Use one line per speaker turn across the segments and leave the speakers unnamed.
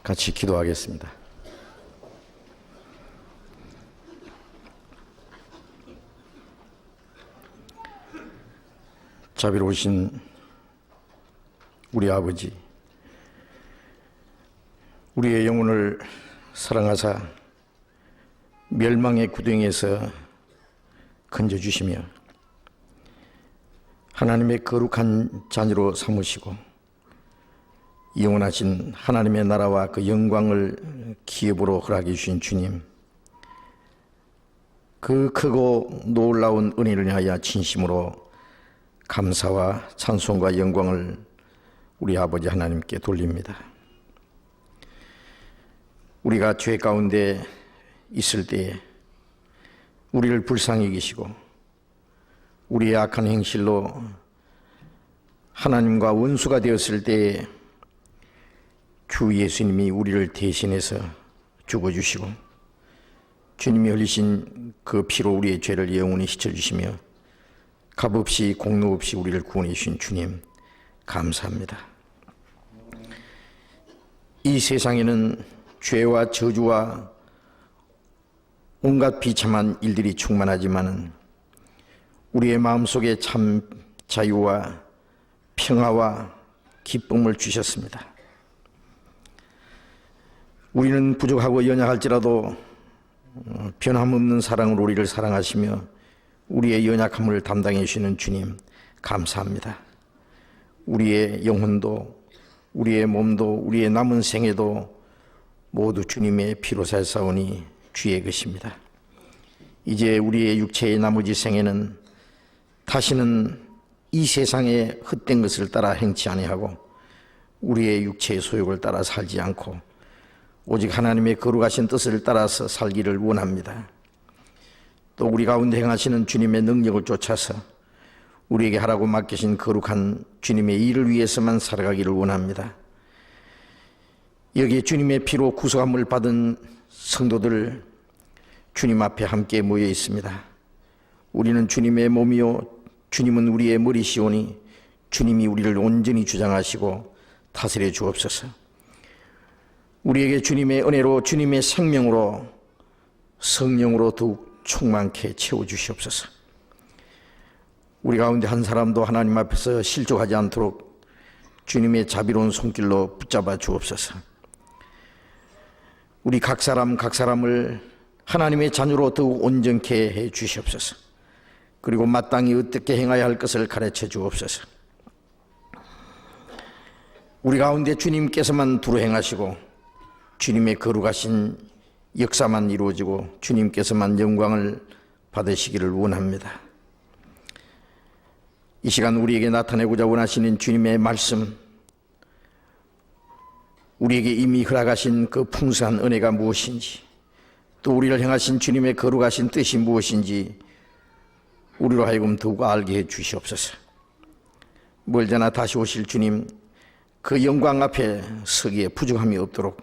같이 기도하겠습니다. 자비로우신 우리 아버지, 우리의 영혼을 사랑하사 멸망의 구덩이에서 건져주시며 하나님의 거룩한 자녀로 삼으시고 영원하신 하나님의 나라와 그 영광을 기업으로 허락해 주신 주님, 그 크고 놀라운 은혜를 위하여 진심으로 감사와 찬송과 영광을 우리 아버지 하나님께 돌립니다. 우리가 죄 가운데 있을 때에 우리를 불쌍히 여기시고 우리의 악한 행실로 하나님과 원수가 되었을 때에 주 예수님이 우리를 대신해서 죽어주시고 주님이 흘리신 그 피로 우리의 죄를 영원히 씻어주시며 값없이 공로 없이 우리를 구원해 주신 주님 감사합니다. 이 세상에는 죄와 저주와 온갖 비참한 일들이 충만하지만 우리의 마음속에 참 자유와 평화와 기쁨을 주셨습니다. 우리는 부족하고 연약할지라도 변함없는 사랑으로 우리를 사랑하시며 우리의 연약함을 담당해 주시는 주님 감사합니다. 우리의 영혼도 우리의 몸도 우리의 남은 생애도 모두 주님의 피로 살사오니 주의 것입니다. 이제 우리의 육체의 나머지 생애는 다시는 이 세상의 헛된 것을 따라 행치 아니하고 우리의 육체의 소욕을 따라 살지 않고 오직 하나님의 거룩하신 뜻을 따라서 살기를 원합니다. 또 우리 가운데 행하시는 주님의 능력을 쫓아서 우리에게 하라고 맡기신 거룩한 주님의 일을 위해서만 살아가기를 원합니다. 여기에 주님의 피로 구속함을 받은 성도들 주님 앞에 함께 모여 있습니다. 우리는 주님의 몸이요 주님은 우리의 머리시오니 주님이 우리를 온전히 주장하시고 다스려 주옵소서. 우리에게 주님의 은혜로 주님의 생명으로 성령으로 더욱 충만케 채워주시옵소서. 우리 가운데 한 사람도 하나님 앞에서 실족하지 않도록 주님의 자비로운 손길로 붙잡아 주옵소서. 우리 각 사람을 하나님의 자녀로 더욱 온전케 해 주시옵소서. 그리고 마땅히 어떻게 행해야 할 것을 가르쳐 주옵소서. 우리 가운데 주님께서만 두루 행하시고 주님의 거룩하신 역사만 이루어지고 주님께서만 영광을 받으시기를 원합니다. 이 시간 우리에게 나타내고자 원하시는 주님의 말씀, 우리에게 이미 허락하신 그 풍성한 은혜가 무엇인지, 또 우리를 향하신 주님의 거룩하신 뜻이 무엇인지 우리로 하여금 더욱 알게 해 주시옵소서. 멀잖아 다시 오실 주님 그 영광 앞에 서기에 부족함이 없도록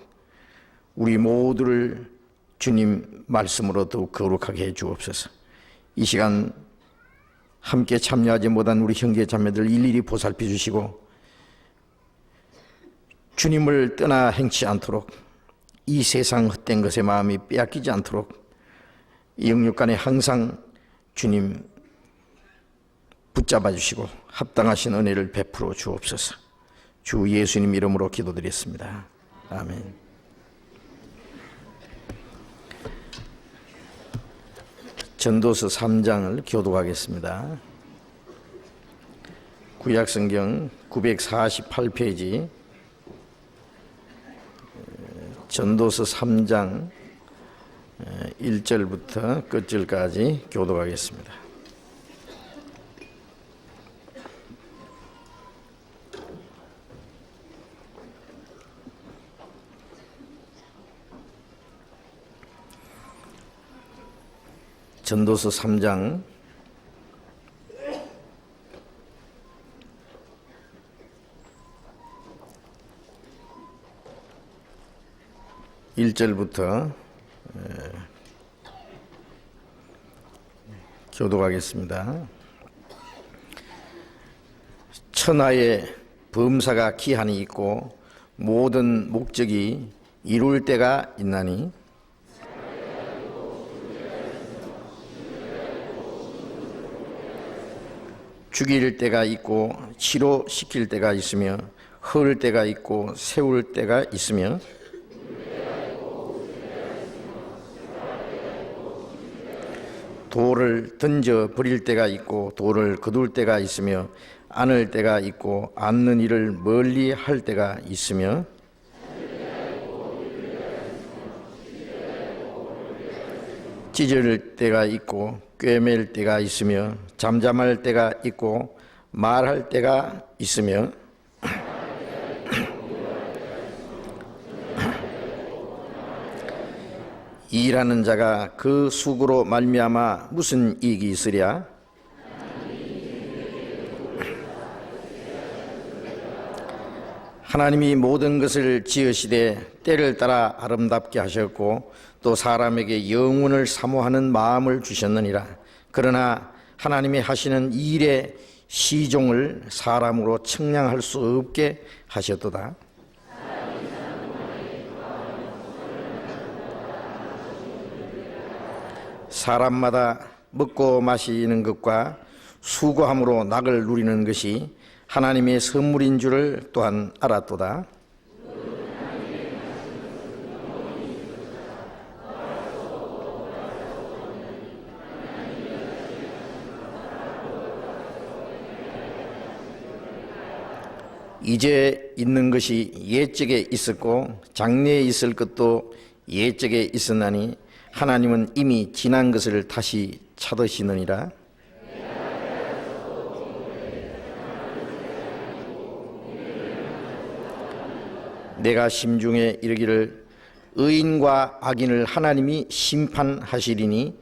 우리 모두를 주님 말씀으로 더욱 거룩하게 해 주옵소서. 이 시간 함께 참여하지 못한 우리 형제 자매들 일일이 보살펴 주시고 주님을 떠나 행치 않도록 이 세상 헛된 것에 마음이 빼앗기지 않도록 영육간에 항상 주님 붙잡아 주시고 합당하신 은혜를 베풀어 주옵소서. 주 예수님 이름으로 기도드렸습니다. 아멘. 전도서 3장을 교독하겠습니다. 구약성경 948페이지 전도서 3장 1절부터 끝절까지 교독하겠습니다. 전도서 3장 1절부터 교독하겠습니다. 천하에 범사가 기한이 있고 모든 목적이 이룰 때가 있나니 죽일 때가 있고 치료시킬 때가 있으며 헐 때가 있고 세울 때가 있으며 돌을 던져 버릴 때가 있고 돌을 거둘 때가 있으며 안을 때가 있고 안는 일을 멀리 할 때가 있으며 찢을 때가 있고 꿰맬 때가 있으며 잠잠할 때가 있고 말할 때가 있으며 일하는 자가 그 수고로 말미암아 무슨 이익이 있으랴? 하나님이 모든 것을 지으시되 때를 따라 아름답게 하셨고 또 사람에게 영혼을 사모하는 마음을 주셨느니라. 그러나 하나님이 하시는 일의 시종을 사람으로 측량할 수 없게 하셨도다. 사람마다 먹고 마시는 것과 수고함으로 낙을 누리는 것이 하나님의 선물인 줄을 또한 알았도다. 이제 있는 것이 옛적에 있었고 장래에 있을 것도 옛적에 있었나니 하나님은 이미 지난 것을 다시 찾으시느니라. 내가 심중에 이르기를 의인과 악인을 하나님이 심판하시리니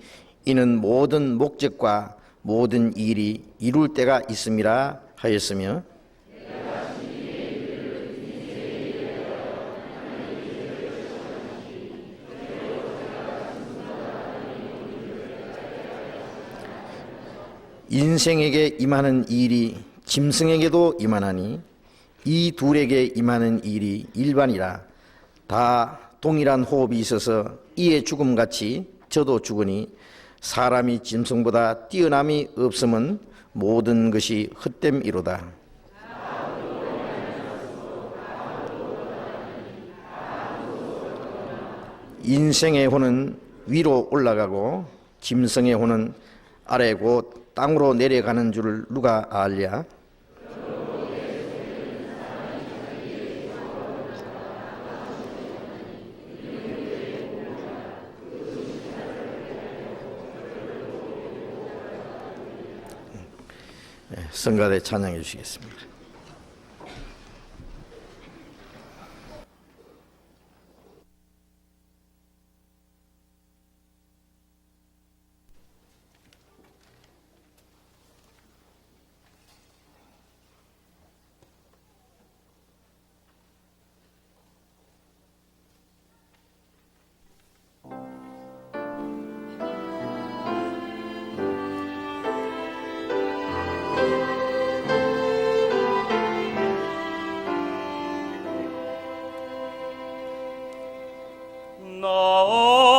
이는 모든 목적과 모든 일이 이룰 때가 있음이라 하였으며 인생에게 임하는 일이 짐승에게도 임하나니 이 둘에게 임하는 일이 일반이라. 다 동일한 호흡이 있어서 이의 죽음같이 저도 죽으니 사람이 짐승보다 뛰어남이 없음은 모든 것이 헛됨이로다. 인생의 혼은 위로 올라가고 짐승의 혼은 아래 곧 땅으로 내려가는 줄을 누가 알랴? 성가대 찬양해 주시겠습니다.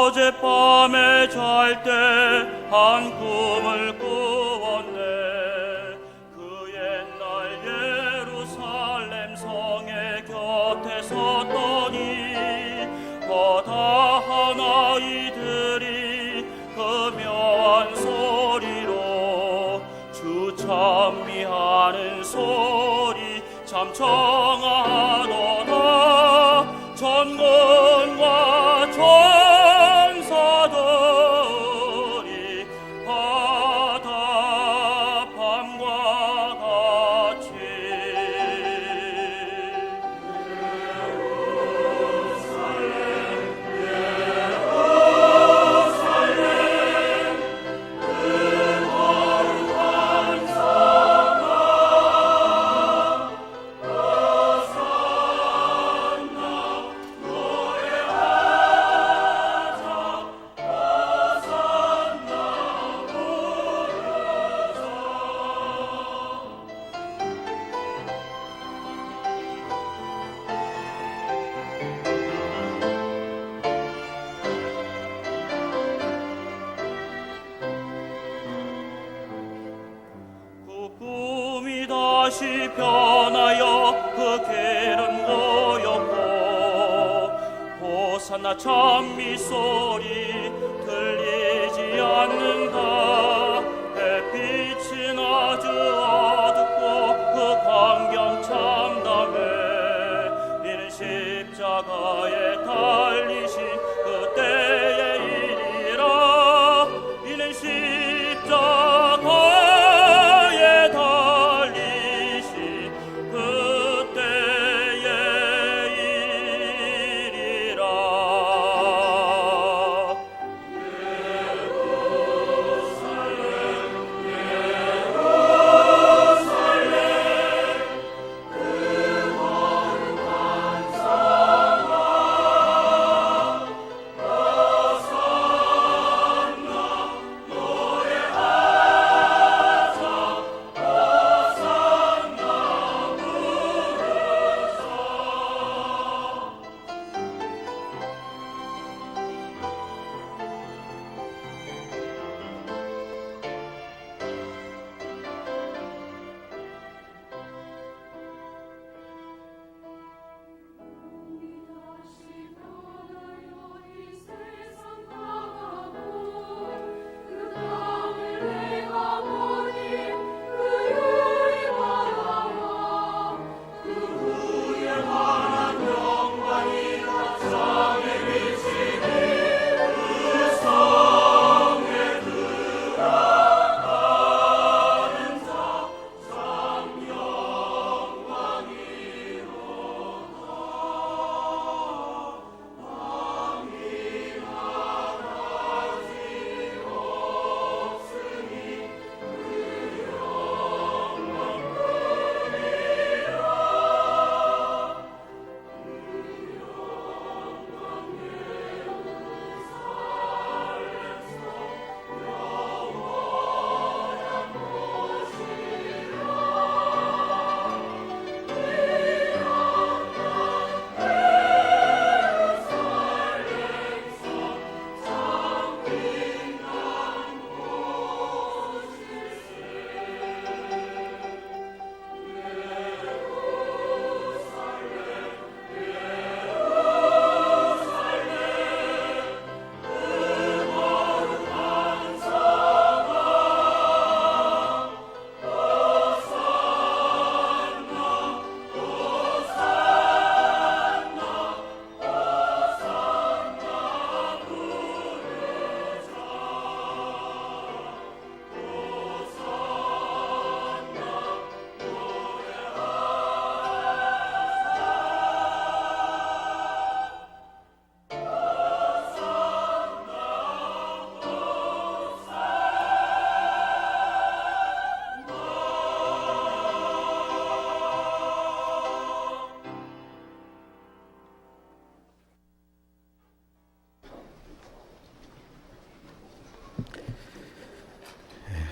어젯밤에 잘 때 한 꿈을 꾸었네. 그 옛날 예루살렘 성의 곁에 섰더니 거다한 아이들이 그 묘한 소리로 주 찬미하는 소리 참 청하도다. 전군과 천사들이 바다밤과 같이 예루살렘 다시 변하여 그 길은 고였고 호산나 찬미 소리 들리지 않는다. 햇빛은 아주 어둡고 그 광경 참담해. 이는 십자가에 달리신 그때의 일이라. 이는 십자가에 달리신 그때의 일이라.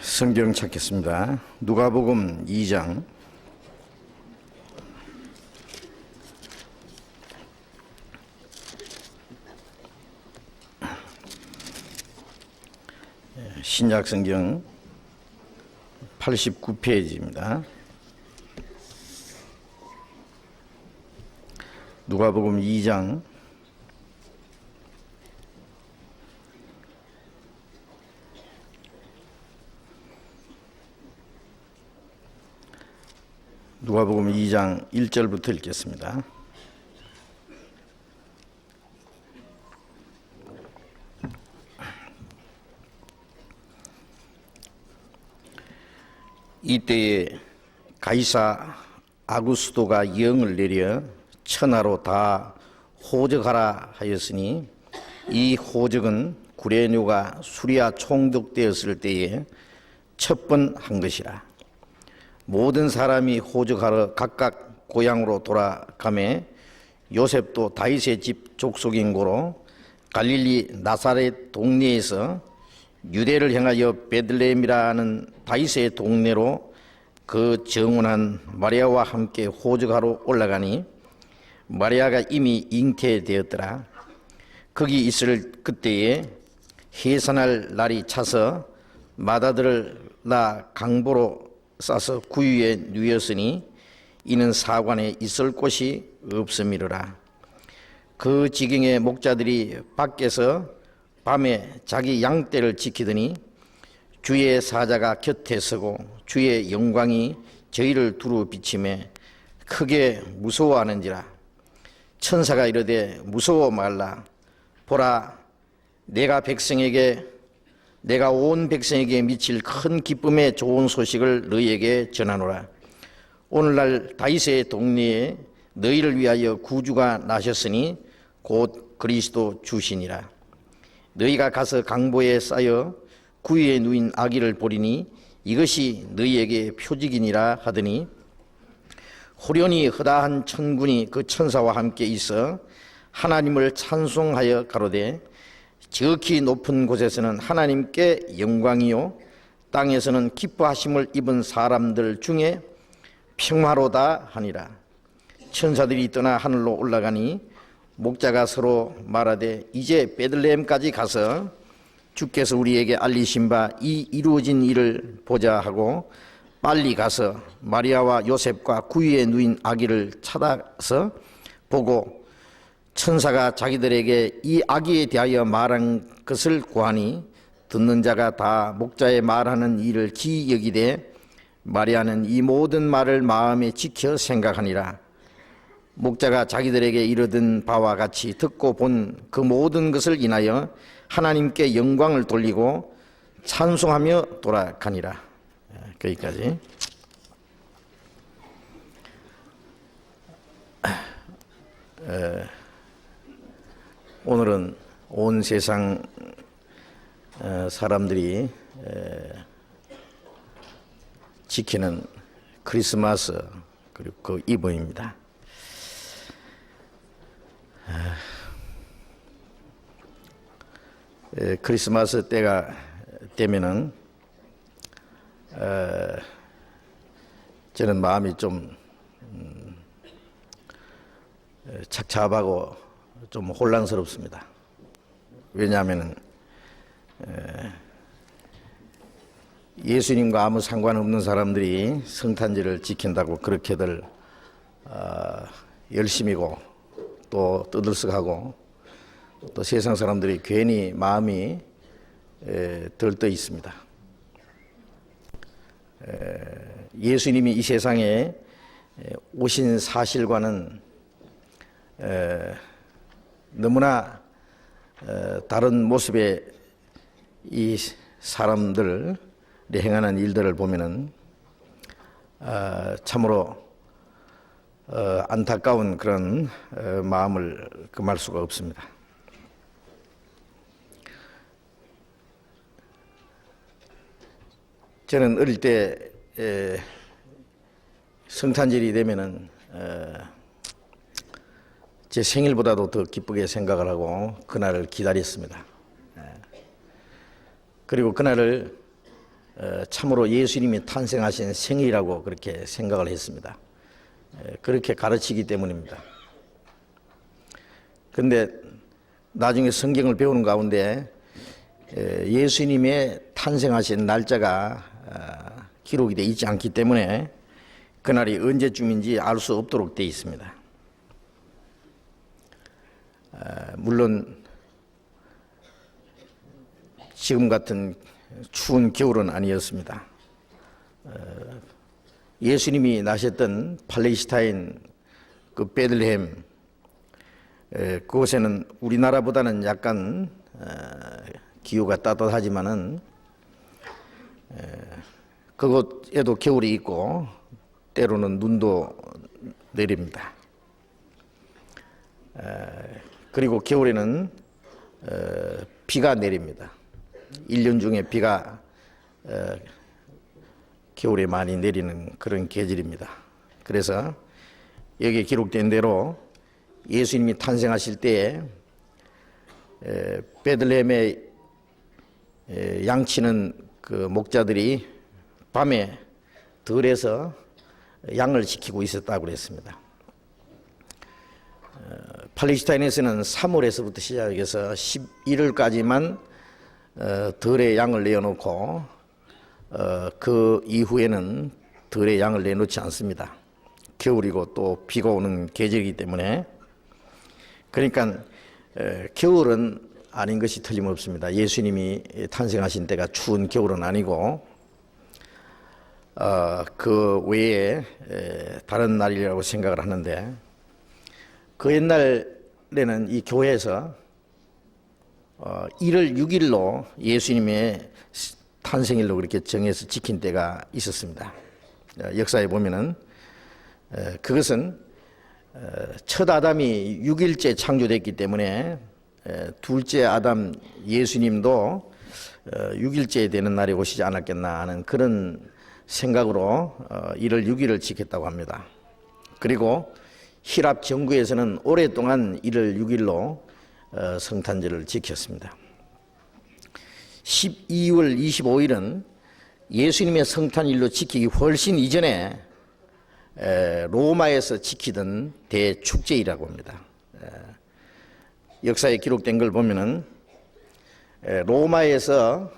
성경 찾겠습니다. 누가복음 2장 89페이지입니다. 누가복음 2장 1절부터 읽겠습니다. 이때에 가이사 아구스도가 영을 내려 천하로 다 호적하라 하였으니 이 호적은 구레뇨가 수리아 총독되었을 때에 첫 번 한 것이라. 모든 사람이 호적하러 각각 고향으로 돌아가매 요셉도 다윗의 집 족속인 고로 갈릴리 나사렛 동네에서 유대를 향하여 베들레헴이라는 다윗의 동네로 그 정혼한 마리아와 함께 호적하러 올라가니 마리아가 이미 잉태되었더라. 거기 있을 그때에 해산할 날이 차서 마다들을 나 강보로 싸서 구유에 누였으니 이는 사관에 있을 곳이 없음이로라. 그 지경의 목자들이 밖에서 밤에 자기 양떼를 지키더니 주의 사자가 곁에 서고 주의 영광이 저희를 두루 비치매 크게 무서워하는지라. 천사가 이르되 무서워 말라. 보라, 내가 온 백성에게 미칠 큰 기쁨의 좋은 소식을 너희에게 전하노라. 오늘날 다윗의 동네에 너희를 위하여 구주가 나셨으니 곧 그리스도 주시니라. 너희가 가서 강보에 쌓여 구유에 누인 아기를 보리니 이것이 너희에게 표직이니라 하더니 호련히 허다한 천군이 그 천사와 함께 있어 하나님을 찬송하여 가로되 지극히 높은 곳에서는 하나님께 영광이요 땅에서는 기뻐하심을 입은 사람들 중에 평화로다 하니라. 천사들이 떠나 하늘로 올라가니 목자가 서로 말하되 이제 베들레헴까지 가서 주께서 우리에게 알리신 바 이 이루어진 일을 보자 하고 빨리 가서 마리아와 요셉과 구유에 누인 아기를 찾아서 보고 천사가 자기들에게 이 아기에 대하여 말한 것을 고하니 듣는 자가 다 목자의 말하는 일을 기이 여기되 마리아는 이 모든 말을 마음에 지켜 생각하니라. 목자가 자기들에게 이르던 바와 같이 듣고 본 그 모든 것을 인하여 하나님께 영광을 돌리고 찬송하며 돌아가니라. 거기까지. 오늘은 온 세상 사람들이 지키는 크리스마스 그리고 그 이브입니다. 크리스마스 때가 되면은 저는 마음이 좀 착잡하고 좀 혼란스럽습니다. 왜냐하면 예수님과 아무 상관없는 사람들이 성탄절을 지킨다고 그렇게들 열심이고 또 떠들썩하고 또 세상 사람들이 괜히 마음이 들떠 있습니다. 예수님이 이 세상에 오신 사실과는 너무나 다른 모습의 이 사람들이 행하는 일들을 보면은 참으로 안타까운 그런 마음을 금할 수가 없습니다. 저는 어릴 때 성탄절이 되면은 제 생일보다도 더 기쁘게 생각을 하고 그날을 기다렸습니다. 그리고 그날을 참으로 예수님이 탄생하신 생일이라고 그렇게 생각을 했습니다. 그렇게 가르치기 때문입니다. 그런데 나중에 성경을 배우는 가운데 예수님의 탄생하신 날짜가 기록이 되어 있지 않기 때문에 그날이 언제쯤인지 알 수 없도록 되어 있습니다. 물론 지금 같은 추운 겨울은 아니었습니다. 예수님이 나셨던 팔레스타인 그 베들레헴 그곳에는 우리나라보다는 약간 기후가 따뜻하지만은 그곳에도 겨울이 있고 때로는 눈도 내립니다. 그리고 겨울에는 비가 내립니다. 1년 중에 비가 겨울에 많이 내리는 그런 계절입니다. 그래서 여기에 기록된 대로 예수님이 탄생하실 때에 베들레헴에 양치는 그 목자들이 밤에 들에서 양을 지키고 있었다고 그랬습니다. 팔레스타인에서는 3월에서부터 시작해서 11월까지만 들에 양을 내어놓고 그 이후에는 들의 양을 내놓지 않습니다. 겨울이고 또 비가 오는 계절이기 때문에. 그러니까 겨울은 아닌 것이 틀림없습니다. 예수님이 탄생하신 때가 추운 겨울은 아니고 그 외에 다른 날이라고 생각을 하는데, 그 옛날에는 이 교회에서 1월 6일로 예수님의 탄생일로 그렇게 정해서 지킨 때가 있었습니다. 역사에 보면은 그것은 첫 아담이 6일째 창조됐기 때문에 둘째 아담 예수님도 6일째 되는 날이 오시지 않았겠나 하는 그런 생각으로 1월 6일을 지켰다고 합니다. 그리고 히랍 정부에서는 오랫동안 1월 6일로 성탄절을 지켰습니다. 12월 25일은 예수님의 성탄일로 지키기 훨씬 이전에 로마에서 지키던 대축제이라고 합니다. 역사에 기록된 걸 보면은 로마에서는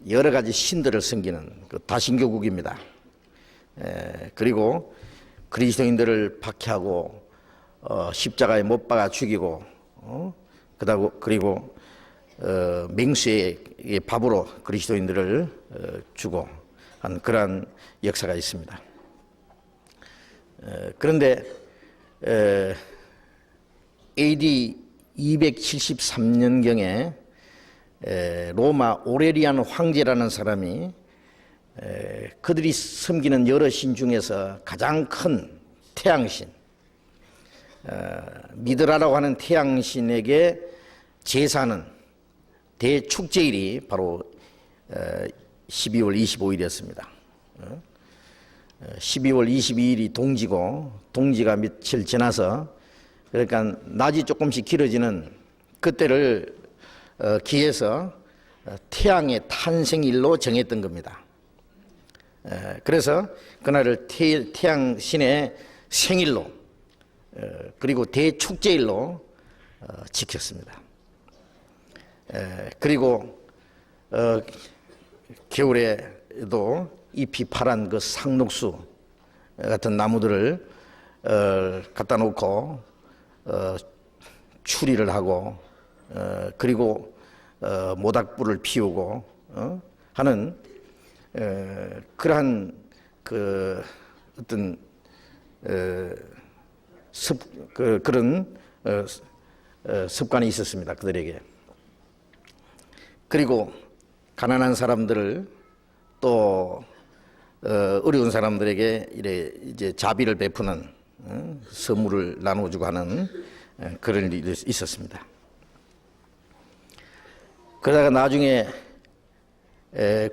여러 가지 신들을 섬기는 그 다신교국입니다. 그리고 그리스도인들을 박해하고 십자가에 못 박아 죽이고 그리고 맹수의 밥으로 그리스도인들을 주고 한 그러한 역사가 있습니다. 그런데 AD 273년경에 로마 오레리안 황제라는 사람이 그들이 섬기는 여러 신 중에서 가장 큰 태양신, 미드라라고 하는 태양신에게 제사는 대축제일이 바로 12월 25일이었습니다. 12월 22일이 동지고, 동지가 며칠 지나서, 그러니까 낮이 조금씩 길어지는 그때를 기해서 태양의 탄생일로 정했던 겁니다. 그래서 그날을 태양신의 생일로 그리고 대축제일로 지켰습니다. 그리고 겨울에도 잎이 파란 그 상록수 같은 나무들을 갖다 놓고 추리를 하고 그리고 모닥불을 피우고 하는 그러한 그 어떤 그런 습관이 있었습니다, 그들에게. 그리고 가난한 사람들을 또 어려운 사람들에게 이제 자비를 베푸는 선물을 나눠주고 하는 그런 일이 있었습니다. 그러다가 나중에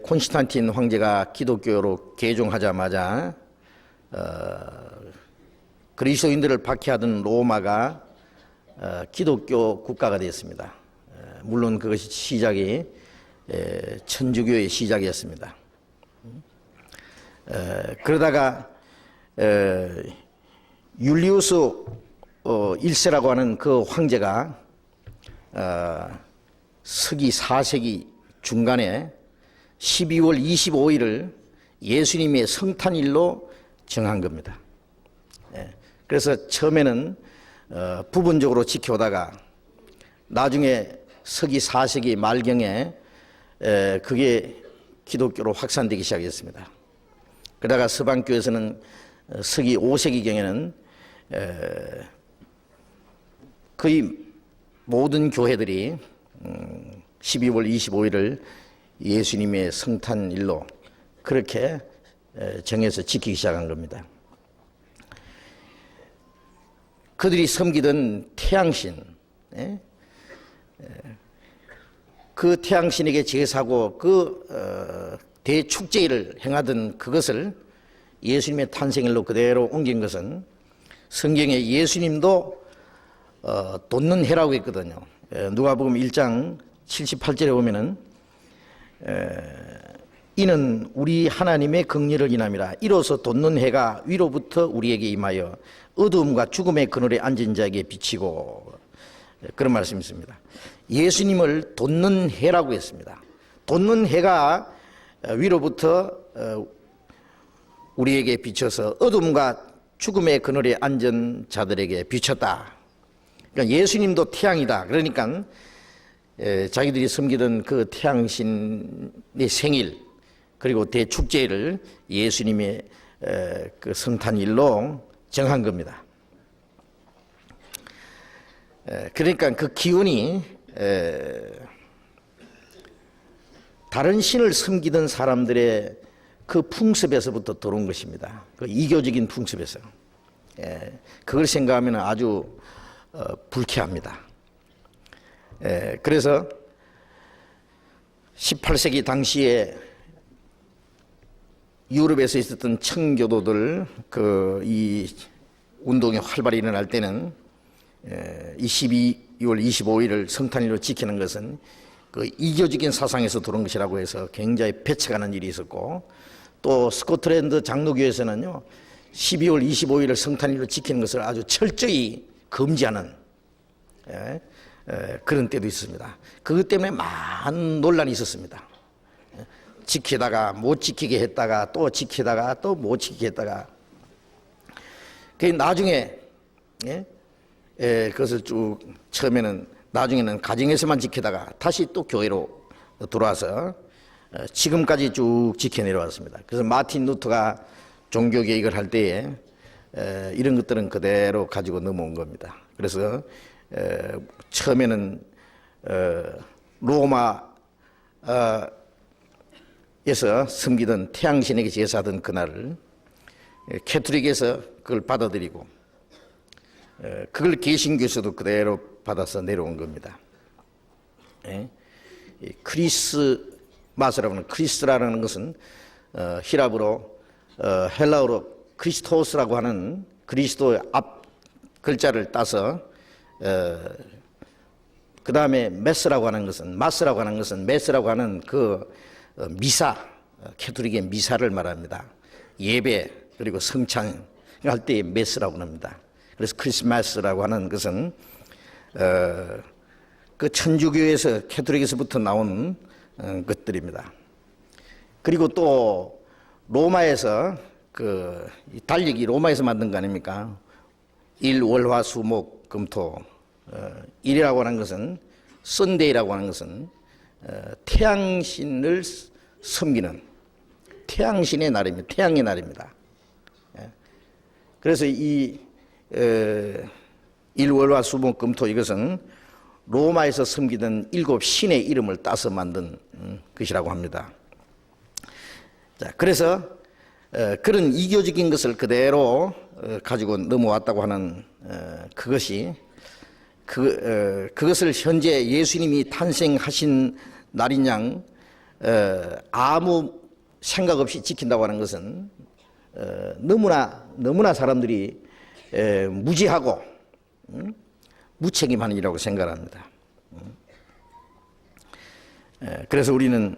콘스탄틴 황제가 기독교로 개종하자마자 그리스도인들을 박해하던 로마가 기독교 국가가 되었습니다. 물론 그것이 시작이 천주교의 시작이었습니다. 그러다가 율리우스 1세라고 하는 그 황제가 서기 4세기 중간에 12월 25일을 예수님의 성탄일로 정한 겁니다. 그래서 처음에는 부분적으로 지켜오다가 나중에 서기 4세기 말경에 그게 기독교로 확산되기 시작했습니다. 그러다가 서방교에서는 서기 5세기경에는 거의 모든 교회들이 12월 25일을 예수님의 성탄일로 그렇게 정해서 지키기 시작한 겁니다. 그들이 섬기던 태양신, 그 태양신에게 제사고 그 대축제일을 행하던 그것을 예수님의 탄생일로 그대로 옮긴 것은 성경에 예수님도 돋는 해라고 했거든요. 누가복음 1장 78절에 보면은 이는 우리 하나님의 긍휼을 인함이라. 이로써 돋는 해가 위로부터 우리에게 임하여 어두움과 죽음의 그늘에 앉은 자에게 비치고, 그런 말씀이 있습니다. 예수님을 돋는 해라고 했습니다. 돋는 해가 위로부터 우리에게 비춰서 어둠과 죽음의 그늘에 앉은 자들에게 비쳤다. 그러니까 예수님도 태양이다. 그러니까 자기들이 섬기던 그 태양신의 생일 그리고 대축제를 예수님의 그 성탄일로 정한 겁니다. 그러니까 그 기운이 다른 신을 섬기던 사람들의 그 풍습에서부터 들어온 것입니다. 그 이교적인 풍습에서. 그걸 생각하면 아주 불쾌합니다. 그래서 18세기 당시에 유럽에서 있었던 청교도들 이 운동이 활발히 일어날 때는 이 12월 25일을 성탄일로 지키는 것은 그 이교적인 사상에서 들어온 것이라고 해서 굉장히 배척하는 일이 있었고, 또 스코틀랜드 장로교에서는요 12월 25일을 성탄일로 지키는 것을 아주 철저히 금지하는 그런 때도 있습니다. 그것 때문에 많은 논란이 있었습니다. 지키다가 못 지키게 했다가 또 지키다가 또 못 지키게 했다가 나중에 그것을 쭉 처음에는 나중에는 가정에서만 지키다가 다시 또 교회로 들어와서 지금까지 쭉 지켜 내려왔습니다. 그래서 마틴 루터가 종교 개혁을 할 때에 이런 것들은 그대로 가지고 넘어온 겁니다. 그래서 처음에는 로마에서 섬기던 태양신에게 제사하던 그날을 캐톨릭에서 그걸 받아들이고 그걸 개신교에서도 그대로 받아서 내려온 겁니다. 크리스마스라고 하는 크리스라는 것은 히라브로 헬라어로 크리스토스라고 하는 그리스도의 앞 글자를 따서 그 다음에 메스라고 하는 것은 메스라고 하는 그 미사, 캐톨릭의 미사를 말합니다. 예배 그리고 성찬 할 때의 메스라고 합니다. 그래서 크리스마스라고 하는 것은 그 천주교에서 캐톨릭에서부터 나온 것들입니다. 그리고 또 로마에서 그 달력이 로마에서 만든 거 아닙니까? 일, 월, 화, 수, 목, 금, 토. 일이라고 하는 것은 썬데이라고 하는 것은 태양신을 섬기는 태양신의 날입니다. 태양의 날입니다. 그래서 이 일월화 수목금토 이것은 로마에서 섬기던 7 신의 이름을 따서 만든 것이라고 합니다. 자, 그래서 그런 이교적인 것을 그대로 가지고 넘어왔다고 하는 그것이 그것을 현재 예수님이 탄생하신 날인 양 아무 생각 없이 지킨다고 하는 것은 너무나 사람들이 무지하고 무책임한 일이라고 생각합니다. 그래서 우리는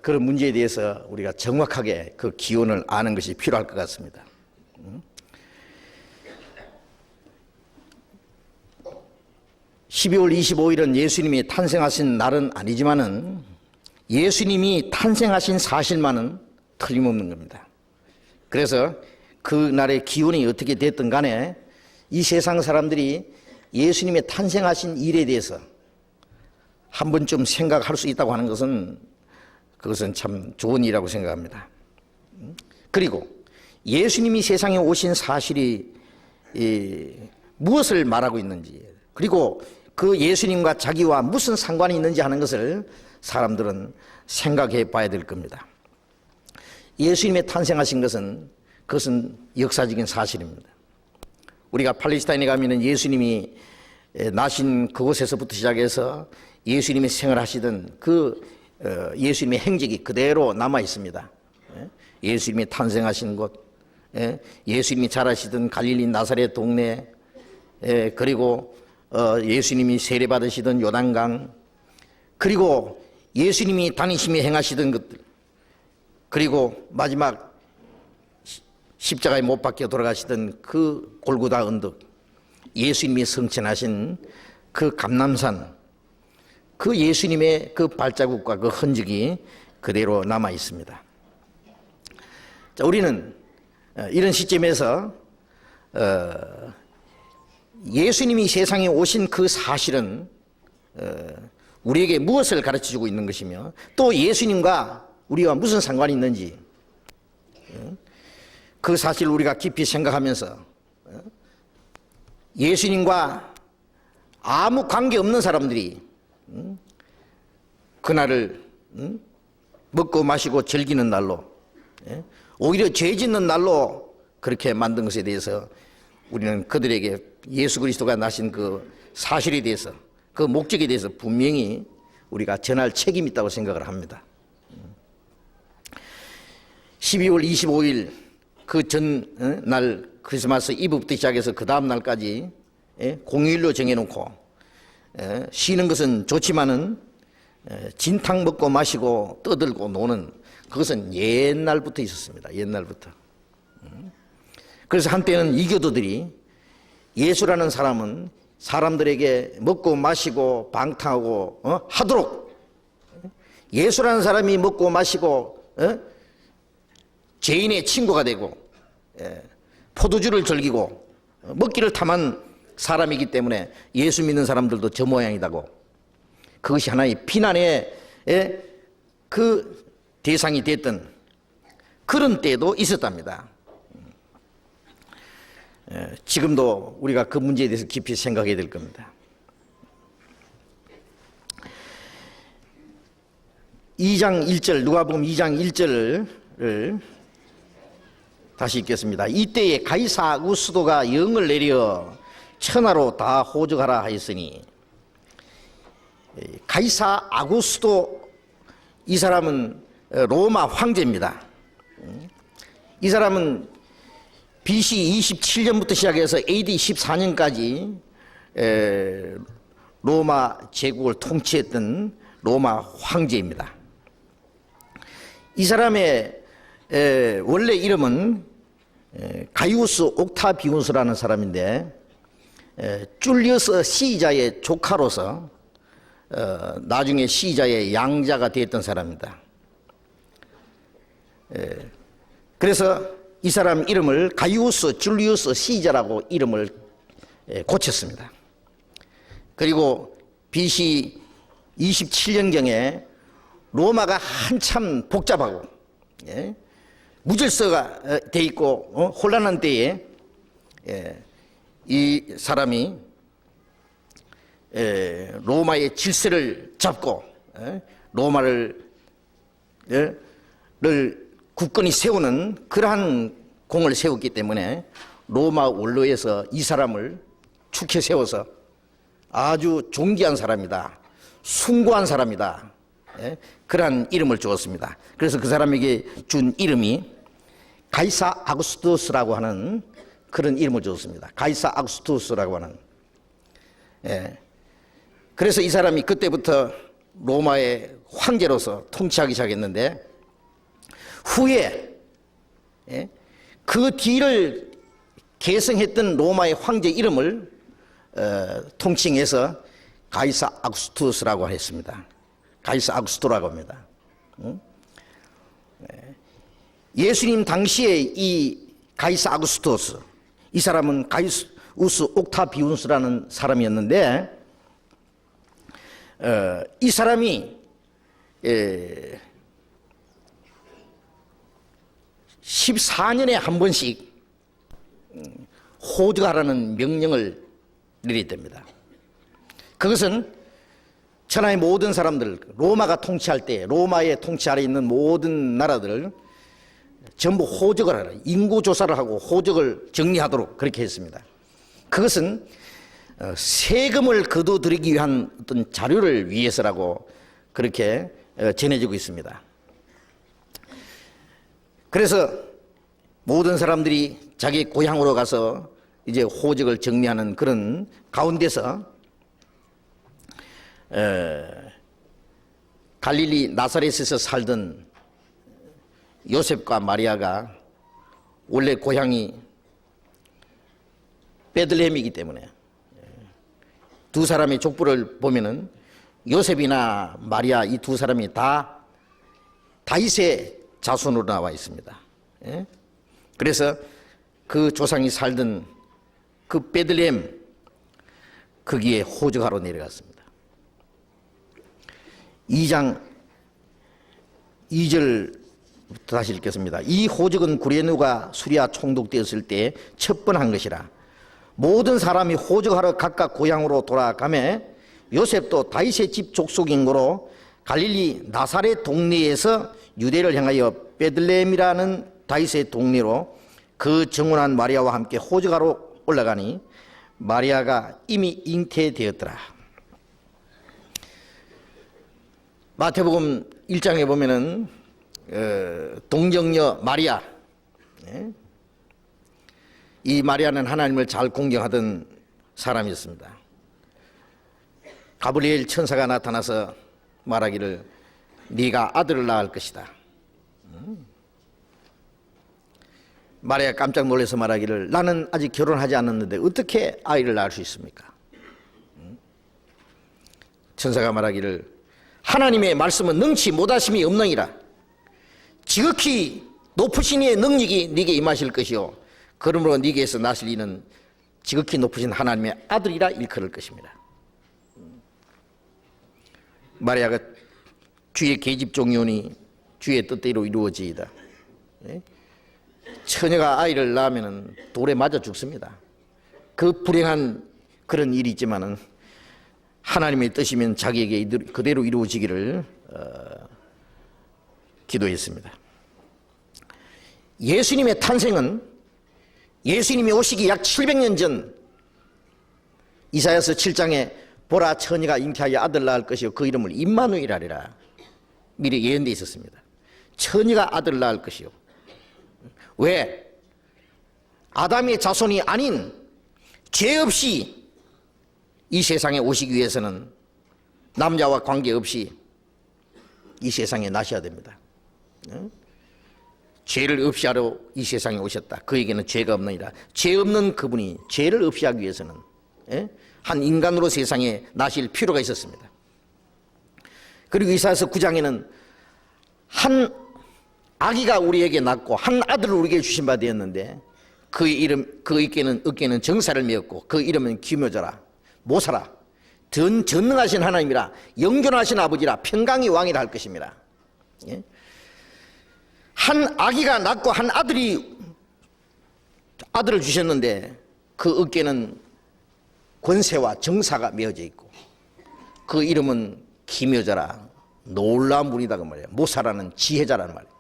그런 문제에 대해서 우리가 정확하게 그 기원을 아는 것이 필요할 것 같습니다. 12월 25일은 예수님이 탄생하신 날은 아니지만은 예수님이 탄생하신 사실만은 틀림없는 겁니다. 그래서 그 날의 기원이 어떻게 됐든 간에 이 세상 사람들이 예수님의 탄생하신 일에 대해서 한 번쯤 생각할 수 있다고 하는 것은 그것은 참 좋은 일이라고 생각합니다. 그리고 예수님이 세상에 오신 사실이 무엇을 말하고 있는지, 그리고 그 예수님과 자기와 무슨 상관이 있는지 하는 것을 사람들은 생각해 봐야 될 겁니다. 예수님의 탄생하신 것은 그것은 역사적인 사실입니다. 우리가 팔레스타인에 가면 예수님이 나신 그곳에서부터 시작해서 예수님이 생활하시던 그 예수님의 행적이 그대로 남아 있습니다. 예수님이 탄생하신 곳, 예수님이 자라시던 갈릴리 나사렛 동네, 그리고 예수님이 세례받으시던 요단강, 그리고 예수님이 다니시며 행하시던 것들, 그리고 마지막 십자가에 못 박혀 돌아가시던 그 골고다 언덕, 예수님이 성천하신 그 감람산, 그 예수님의 그 발자국과 그 흔적이 그대로 남아 있습니다. 자, 우리는 이런 시점에서 예수님이 세상에 오신 그 사실은 우리에게 무엇을 가르쳐주고 있는 것이며 또 예수님과 우리와 무슨 상관이 있는지 그 사실을 우리가 깊이 생각하면서 예수님과 아무 관계없는 사람들이 그날을 먹고 마시고 즐기는 날로 오히려 죄 짓는 날로 그렇게 만든 것에 대해서 우리는 그들에게 예수 그리스도가 나신 그 사실에 대해서 그 목적에 대해서 분명히 우리가 전할 책임이 있다고 생각을 합니다. 12월 25일 그 전날 크리스마스 이브부터 시작해서 그 다음 날까지 공휴일로 정해놓고 쉬는 것은 좋지만은 진탕 먹고 마시고 떠들고 노는 그것은 옛날부터 있었습니다. 옛날부터. 그래서 한때는 이교도들이 예수라는 사람은 사람들에게 먹고 마시고 방탕하고 하도록 예수라는 사람이 먹고 마시고 죄인의 친구가 되고 포도주를 즐기고 먹기를 탐한 사람이기 때문에 예수 믿는 사람들도 저 모양이다고 그것이 하나의 비난의 그 대상이 됐던 그런 때도 있었답니다. 지금도 우리가 그 문제에 대해서 깊이 생각해야 될 겁니다. 2장 1절 누가복음 2장 1절을 다시 읽겠습니다. 이때에 가이사 아구스도가 영을 내려 천하로 다 호적하라 하였으니 가이사 아구스도 이 사람은 로마 황제입니다. 이 사람은 BC 27년부터 시작해서 AD 14년까지 로마 제국을 통치했던 로마 황제입니다. 이 사람의 원래 이름은 가이우스 옥타비우스라는 사람인데 줄리우스 시자의 조카로서 나중에 시자의 양자가 되었던 사람입니다. 그래서 이 사람 이름을 가이우스 줄리우스 시자라고 이름을 고쳤습니다. 그리고 BC 27년경에 로마가 한참 복잡하고 무질서가 돼 있고 혼란한 때에 이 사람이 로마의 질서를 잡고 로마를 굳건히 세우는 그러한 공을 세웠기 때문에 로마 원로에서 이 사람을 축해 세워서 아주 존귀한 사람이다, 숭고한 사람이다, 그러한 이름을 주었습니다. 그래서 그 사람에게 준 이름이 가이사 아구스투스라고 하는 그런 이름을 주었습니다. 가이사 아구스투스라고 하는. 그래서 이 사람이 그때부터 로마의 황제로서 통치하기 시작했는데 후에 그 뒤를 계승했던 로마의 황제 이름을 통칭해서 가이사 아구스투스라고 했습니다. 가이사 아구스토라고 합니다. 예수님 당시에 이 가이사 아구스토스 이 사람은 가이우스 옥타비우스라는 사람이었는데 이 사람이 14년에 한 번씩 호적하라는 명령을 내렸답니다. 그것은 천하의 모든 사람들, 로마가 통치할 때 로마의 통치 아래 있는 모든 나라들을 전부 호적을 하라, 인구조사를 하고 호적을 정리하도록 그렇게 했습니다. 그것은 세금을 거둬들이기 위한 어떤 자료를 위해서라고 그렇게 전해지고 있습니다. 그래서 모든 사람들이 자기 고향으로 가서 이제 호적을 정리하는 그런 가운데서 갈릴리 나사렛에서 살던 요셉과 마리아가 원래 고향이 베들레헴이기 때문에 두 사람의 족보를 보면은 요셉이나 마리아 이 두 사람이 다 다윗의 자손으로 나와 있습니다. 예? 그래서 그 조상이 살던 그 베들레헴 거기에 호적하러 내려갔습니다. 2장 2절부터 다시 읽겠습니다. 이 호적은 구레누가 수리아 총독되었을 때 첫 번 한 것이라. 모든 사람이 호적하러 각각 고향으로 돌아가매 요셉도 다윗의 집 족속인 거로 갈릴리 나사렛 동네에서 유대를 향하여 베들레헴이라는 다윗의 동네로 그 정혼한 마리아와 함께 호적하러 올라가니 마리아가 이미 잉태되었더라. 마태복음 1장에 보면은 동정녀 마리아, 이 마리아는 하나님을 잘 공경하던 사람이었습니다. 가브리엘 천사가 나타나서 말하기를 네가 아들을 낳을 것이다. 마리아 깜짝 놀라서 말하기를 나는 아직 결혼하지 않았는데 어떻게 아이를 낳을 수 있습니까? 천사가 말하기를 하나님의 말씀은 능치 못하심이 없느니라. 지극히 높으신 이의 능력이 네게 임하실 것이요 그러므로 네게서 나실 이는 지극히 높으신 하나님의 아들이라 일컬을 것입니다. 마리아가 주의 계집종이오니 주의 뜻대로 이루어지이다. 처녀가 아이를 낳으면 돌에 맞아 죽습니다. 그 불행한 그런 일이 있지만은 하나님의 뜻이면 자기에게 그대로 이루어지기를 기도했습니다. 예수님의 탄생은 예수님이 오시기 약 700년 전 이사야서 7장에 보라 처녀가 잉태하여 아들 낳을 것이요 그 이름을 임마누엘이라 미리 예언되어 있었습니다. 처녀가 아들 낳을 것이요. 왜? 아담의 자손이 아닌 죄 없이 이 세상에 오시기 위해서는 남자와 관계없이 이 세상에 나셔야 됩니다. 죄를 없이 하러 이 세상에 오셨다. 그에게는 죄가 없느니라. 죄 없는 그분이 죄를 없이 하기 위해서는 한 인간으로 세상에 나실 필요가 있었습니다. 그리고 이사야서 9장에는 한 아기가 우리에게 낳고 한 아들을 우리에게 주신 바 되었는데 그의 이름 그의 어깨는 정사를 메었고 그 이름은 기묘자라 모사라 전능하신 하나님이라 영존하신 아버지라 평강의 왕이라 할 것입니다. 한 아기가 낳고 한 아들을 주셨는데 그 어깨는 권세와 정사가 메어져 있고 그 이름은 기묘자라 놀라운 분이다 그 말이에요. 모사라는 지혜자라는 말이에요.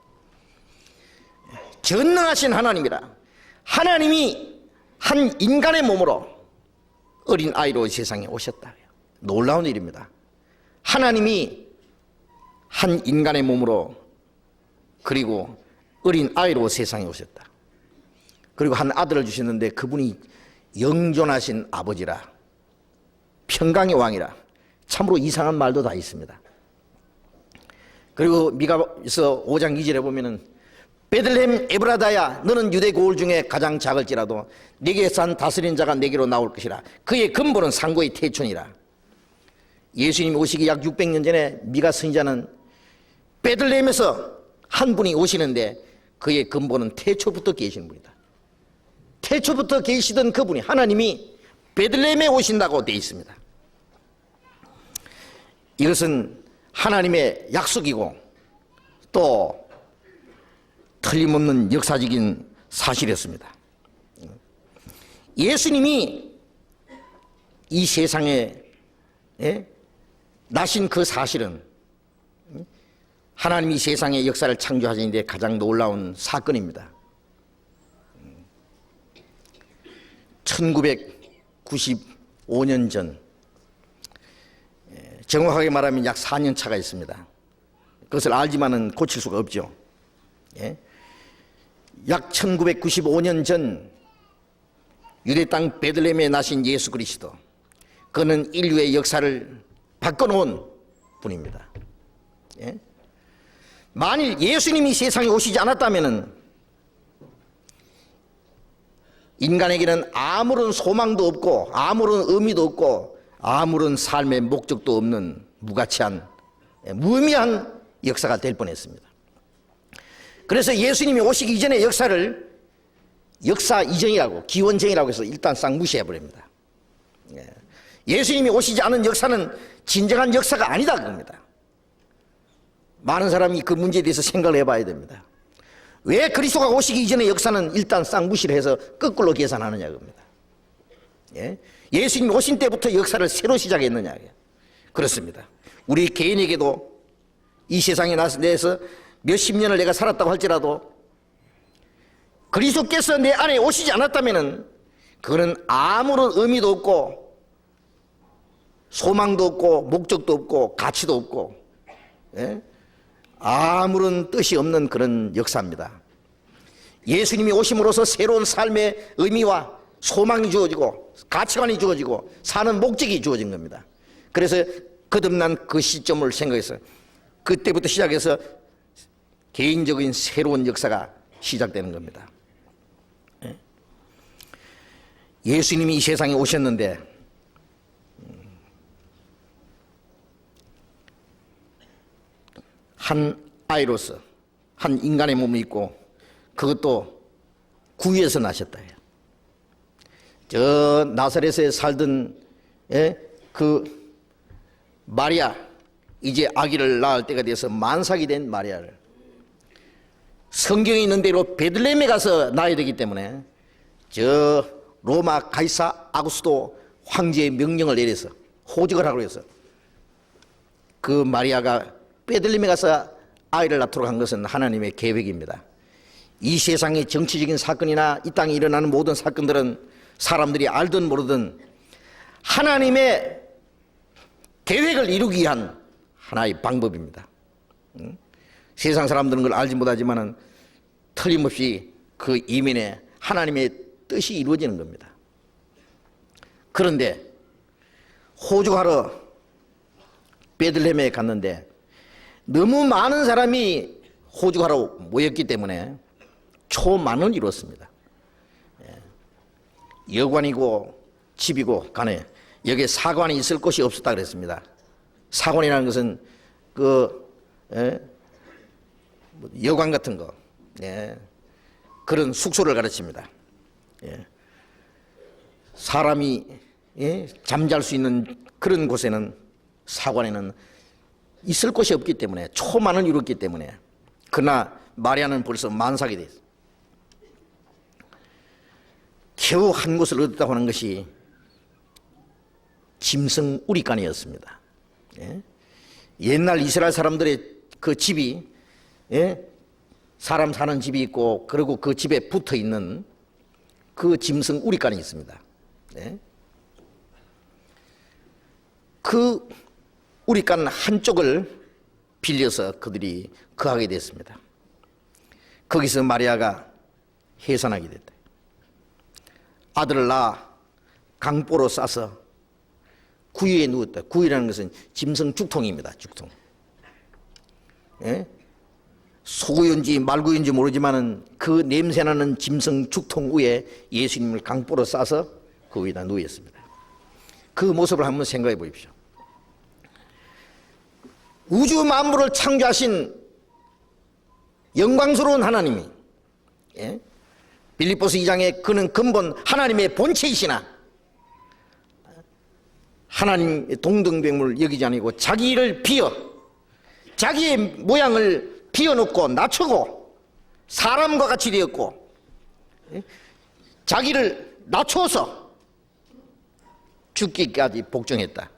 전능하신 하나님이라 하나님이 한 인간의 몸으로 어린 아이로 세상에 오셨다. 놀라운 일입니다. 하나님이 한 인간의 몸으로 그리고 어린 아이로 세상에 오셨다. 그리고 한 아들을 주셨는데 그분이 영존하신 아버지라 평강의 왕이라 참으로 이상한 말도 다 있습니다. 그리고 미가서 5장 2절에 보면은 베들레헴 에브라다야 너는 유대 고을 중에 가장 작을지라도 네게 산 다스린 자가 네게로 나올 것이라 그의 근본은 상고의 태촌이라. 예수님이 오시기 약 600년 전에 미가 선지자는 베들레헴에서 한 분이 오시는데 그의 근본은 태초부터 계시는 분이다. 태초부터 계시던 그분이 하나님이 베들레헴에 오신다고 되어 있습니다. 이것은 하나님의 약속이고 또 틀림없는 역사적인 사실이었습니다. 예수님이 이 세상에 나신 그 사실은 하나님이 세상의 역사를 창조하시는데 가장 놀라운 사건입니다. 1995년 전, 정확하게 말하면 약 4년 차가 있습니다. 그것을 알지만은 고칠 수가 없죠. 약 1995년 전 유대 땅 베들레헴에 나신 예수 그리스도, 그는 인류의 역사를 바꿔놓은 분입니다. 만일 예수님이 세상에 오시지 않았다면 인간에게는 아무런 소망도 없고 아무런 의미도 없고 아무런 삶의 목적도 없는 무가치한 무의미한 역사가 될 뻔했습니다. 그래서 예수님이 오시기 이전의 역사를 역사 이전이라고, 기원전이라고 해서 일단 싹 무시해버립니다. 예수님이 오시지 않은 역사는 진정한 역사가 아니다 그겁니다. 많은 사람이 그 문제에 대해서 생각을 해봐야 됩니다. 왜 그리스도가 오시기 이전의 역사는 일단 싹 무시를 해서 거꾸로 계산하느냐 그겁니다. 예수님이 오신 때부터 역사를 새로 시작했느냐. 그렇습니다. 우리 개인에게도 이 세상에 내서 몇십 년을 내가 살았다고 할지라도 그리스도께서 내 안에 오시지 않았다면 그거는 아무런 의미도 없고 소망도 없고 목적도 없고 가치도 없고 아무런 뜻이 없는 그런 역사입니다. 예수님이 오심으로써 새로운 삶의 의미와 소망이 주어지고 가치관이 주어지고 사는 목적이 주어진 겁니다. 그래서 거듭난 그 시점을 생각해서 그때부터 시작해서 개인적인 새로운 역사가 시작되는 겁니다. 예수님이 이 세상에 오셨는데 한 아이로서 한 인간의 몸을 입고 그것도 구유에서 나셨다. 저 나사렛에 살던 그 마리아, 이제 아기를 낳을 때가 돼서 만삭이 된 마리아를 성경에 있는 대로 베들레헴에 가서 낳아야 되기 때문에 저 로마 가이사 아구스도 황제의 명령을 내려서 호적을 하고 해서 그 마리아가 베들레헴에 가서 아이를 낳도록 한 것은 하나님의 계획입니다. 이 세상의 정치적인 사건이나 이 땅에 일어나는 모든 사건들은 사람들이 알든 모르든 하나님의 계획을 이루기 위한 하나의 방법입니다. 세상 사람들은 그걸 알지 못하지만 틀림없이 그 이면에 하나님의 뜻이 이루어지는 겁니다. 그런데 호적하러 베들레헴에 갔는데 너무 많은 사람이 호적하러 모였기 때문에 초만을 이뤘습니다. 여관이고 집이고 간에 여기에 사관이 있을 곳이 없었다 그랬습니다. 사관이라는 것은 여관 같은 거, 그런 숙소를 가르칩니다. 사람이 잠잘 수 있는 그런 곳에는 사관에는 있을 곳이 없기 때문에 초만을 이뤘기 때문에 그러나 마리아는 벌써 만삭이 됐어요. 겨우 한 곳을 얻었다고 하는 것이 짐승 우리간이었습니다. 옛날 이스라엘 사람들의 그 집이 사람 사는 집이 있고 그리고 그 집에 붙어 있는 그 짐승 우리간이 있습니다. 그 우리간 한쪽을 빌려서 그들이 거하게 됐습니다. 거기서 마리아가 해산하게 됐다. 아들을 낳아 강보로 싸서 구유에 누웠다. 구유라는 것은 짐승 죽통입니다. 죽통. 소구유인지 말구유인지 모르지만은 그 냄새나는 짐승 죽통 위에 예수님을 강보로 싸서 그 위에다 누웠습니다. 그 모습을 한번 생각해 보십시오. 우주 만물을 창조하신 영광스러운 하나님이 빌립보서 2장에 그는 근본 하나님의 본체이시나 하나님의 동등됨을 여기지 아니고 자기를 비어 자기의 모양을 비워놓고 낮추고 사람과 같이 되었고 자기를 낮춰서 죽기까지 복종했다.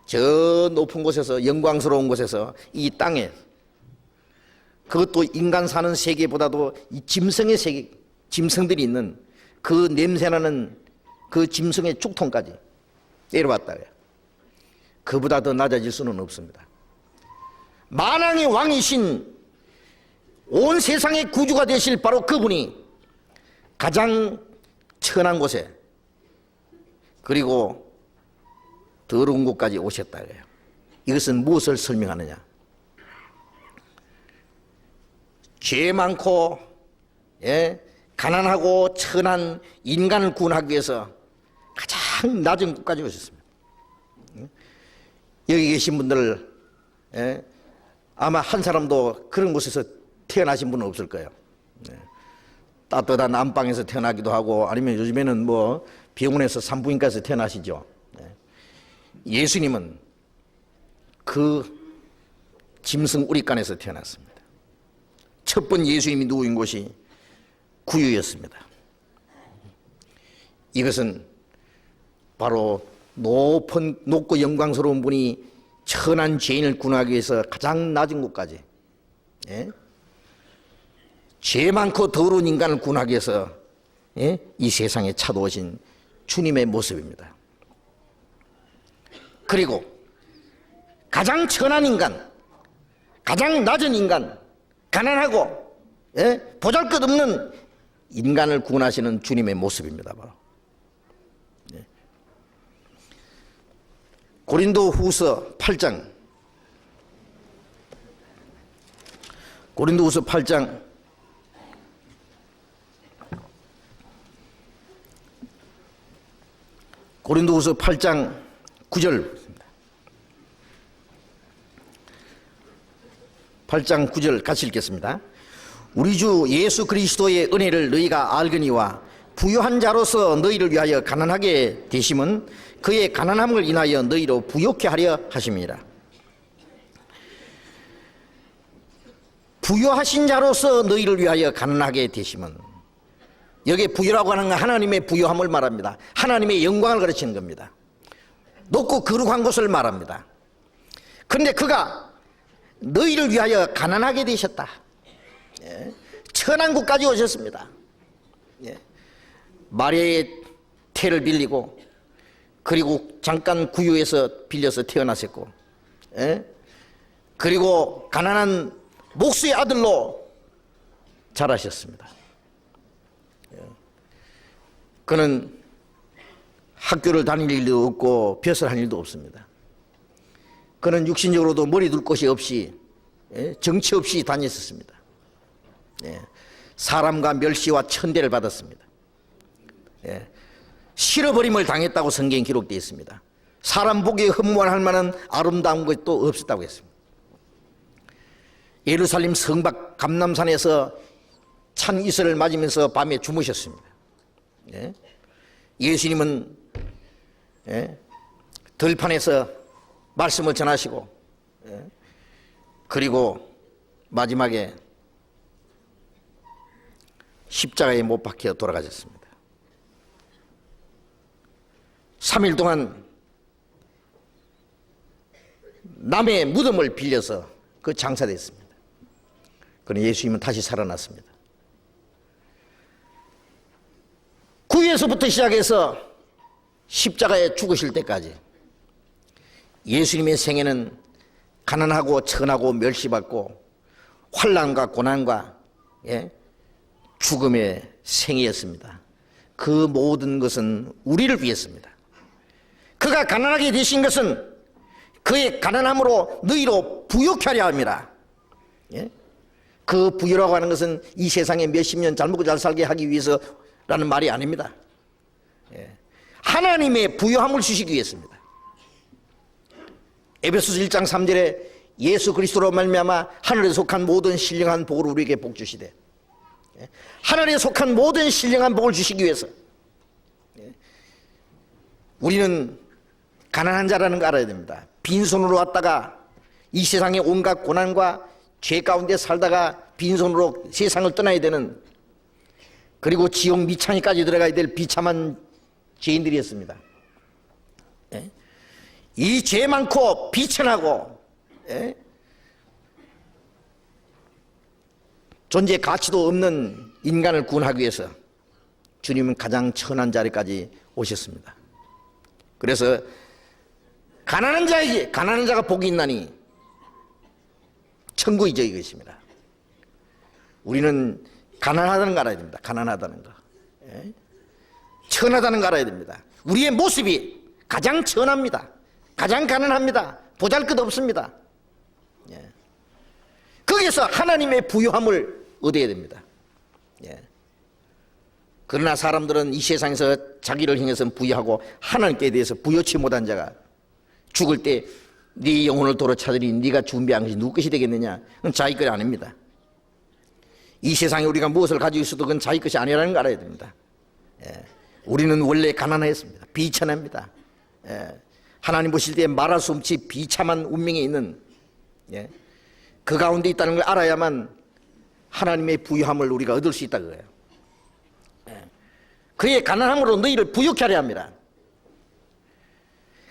저 높은 곳에서 영광스러운 곳에서 이 땅에 그것도 인간 사는 세계보다도 이 짐승의 세계, 짐승들이 있는 그 냄새나는 그 짐승의 죽통까지 내려왔다. 그보다 더 낮아질 수는 없습니다. 만왕의 왕이신 온 세상의 구주가 되실 바로 그분이 가장 천한 곳에 그리고 더러운 곳까지 오셨다. 이것은 무엇을 설명하느냐? 죄 많고 가난하고 천한 인간을 구원하기 위해서 가장 낮은 곳까지 오셨습니다. 여기 계신 분들 아마 한 사람도 그런 곳에서 태어나신 분은 없을 거예요. 따뜻한 안방에서 태어나기도 하고 아니면 요즘에는 뭐 병원에서 산부인과에서 태어나시죠. 예수님은 그 짐승 우리간에서 태어났습니다. 첫 번 예수님이 누운 곳이 구유였습니다. 이것은 바로 높고 영광스러운 분이 천한 죄인을 구원하기 위해서 가장 낮은 곳까지 죄 많고 더러운 인간을 구원하기 위해서 이 세상에 찾아오신 주님의 모습입니다. 그리고 가장 천한 인간, 가장 낮은 인간, 가난하고 보잘것없는 인간을 구원하시는 주님의 모습입니다. 바로 고린도후서 8장 고린도후서 8장 9절 8장 9절 같이 읽겠습니다. 우리 주 예수 그리스도의 은혜를 너희가 알거니와 부유한 자로서 너희를 위하여 가난하게 되심은 그의 가난함을 인하여 너희로 부욕케 하려 하심이라. 부유하신 자로서 너희를 위하여 가난하게 되심은, 여기에 부유라고 하는 건 하나님의 부유함을 말합니다. 하나님의 영광을 가르치는 겁니다. 높고 거룩한 것을 말합니다. 그런데 그가 너희를 위하여 가난하게 되셨다. 천한 곳까지 오셨습니다. 마리아의 태를 빌리고, 그리고 잠깐 구유에서 빌려서 태어나셨고, 그리고 가난한 목수의 아들로 자라셨습니다. 그는 학교를 다닐 일도 없고 벼슬 한 일도 없습니다. 그는 육신적으로도 머리 둘 곳이 없이 정치 없이 다녔었습니다. 사람과 멸시와 천대를 받았습니다. 실어버림을 당했다고 성경에 기록되어 있습니다. 사람 보기에 흠모할 만한 아름다운 것도 없었다고 했습니다. 예루살렘 성박 감람산에서 찬 이슬을 맞으면서 밤에 주무셨습니다. 예수님은 들판에서 말씀을 전하시고, 그리고 마지막에 십자가에 못 박혀 돌아가셨습니다. 3일 동안 남의 무덤을 빌려서 그 장사됐습니다. 그러나 예수님은 다시 살아났습니다. 구유에서부터 시작해서 십자가에 죽으실 때까지 예수님의 생애는 가난하고 천하고 멸시받고 환난과 고난과 죽음의 생이었습니다. 그 모든 것은 우리를 위했습니다. 그가 가난하게 되신 것은 그의 가난함으로 너희로 부욕케 하려 함이라. 그 부유라고 하는 것은 이 세상에 몇십 년 잘 먹고 잘 살게 하기 위해서라는 말이 아닙니다. 하나님의 부유함을 주시기 위해서입니다. 에베소서 1장 3절에 예수 그리스도로 말미암아 하늘에 속한 모든 신령한 복을 우리에게 복 주시되, 하늘에 속한 모든 신령한 복을 주시기 위해서 우리는 가난한 자라는 거 알아야 됩니다. 빈손으로 왔다가 이 세상의 온갖 고난과 죄 가운데 살다가 빈손으로 세상을 떠나야 되는, 그리고 지옥 미창에까지 들어가야 될 비참한 죄인들이었습니다. 이 죄 많고 비천하고 존재 가치도 없는 인간을 구원하기 위해서 주님은 가장 천한 자리까지 오셨습니다. 그래서 가난한 자가 복이 있나니 천국이죠, 이것입니다. 우리는 가난하다는 거 알아야 됩니다. 가난하다는 거. 천하다는 거 알아야 됩니다. 우리의 모습이 가장 천합니다. 가장 가난합니다. 보잘것없습니다. 거기서 하나님의 부유함을 얻어야 됩니다. 그러나 사람들은 이 세상에서 자기를 향해서는 부유하고 하나님께 대해서 부여치 못한 자가 죽을 때 네 영혼을 도로 찾으니 네가 준비한 것이 누구 것이 되겠느냐? 그건 자기 것이 아닙니다. 이 세상에 우리가 무엇을 가지고 있어도 그건 자기 것이 아니라는 걸 알아야 됩니다. 우리는 원래 가난했습니다. 비천합니다. 하나님 보실 때 말할 수 없이 비참한 운명에 있는 그 가운데 있다는 걸 알아야만 하나님의 부유함을 우리가 얻을 수 있다 그거예요. 그의 가난함으로 너희를 부유케 하려 합니다.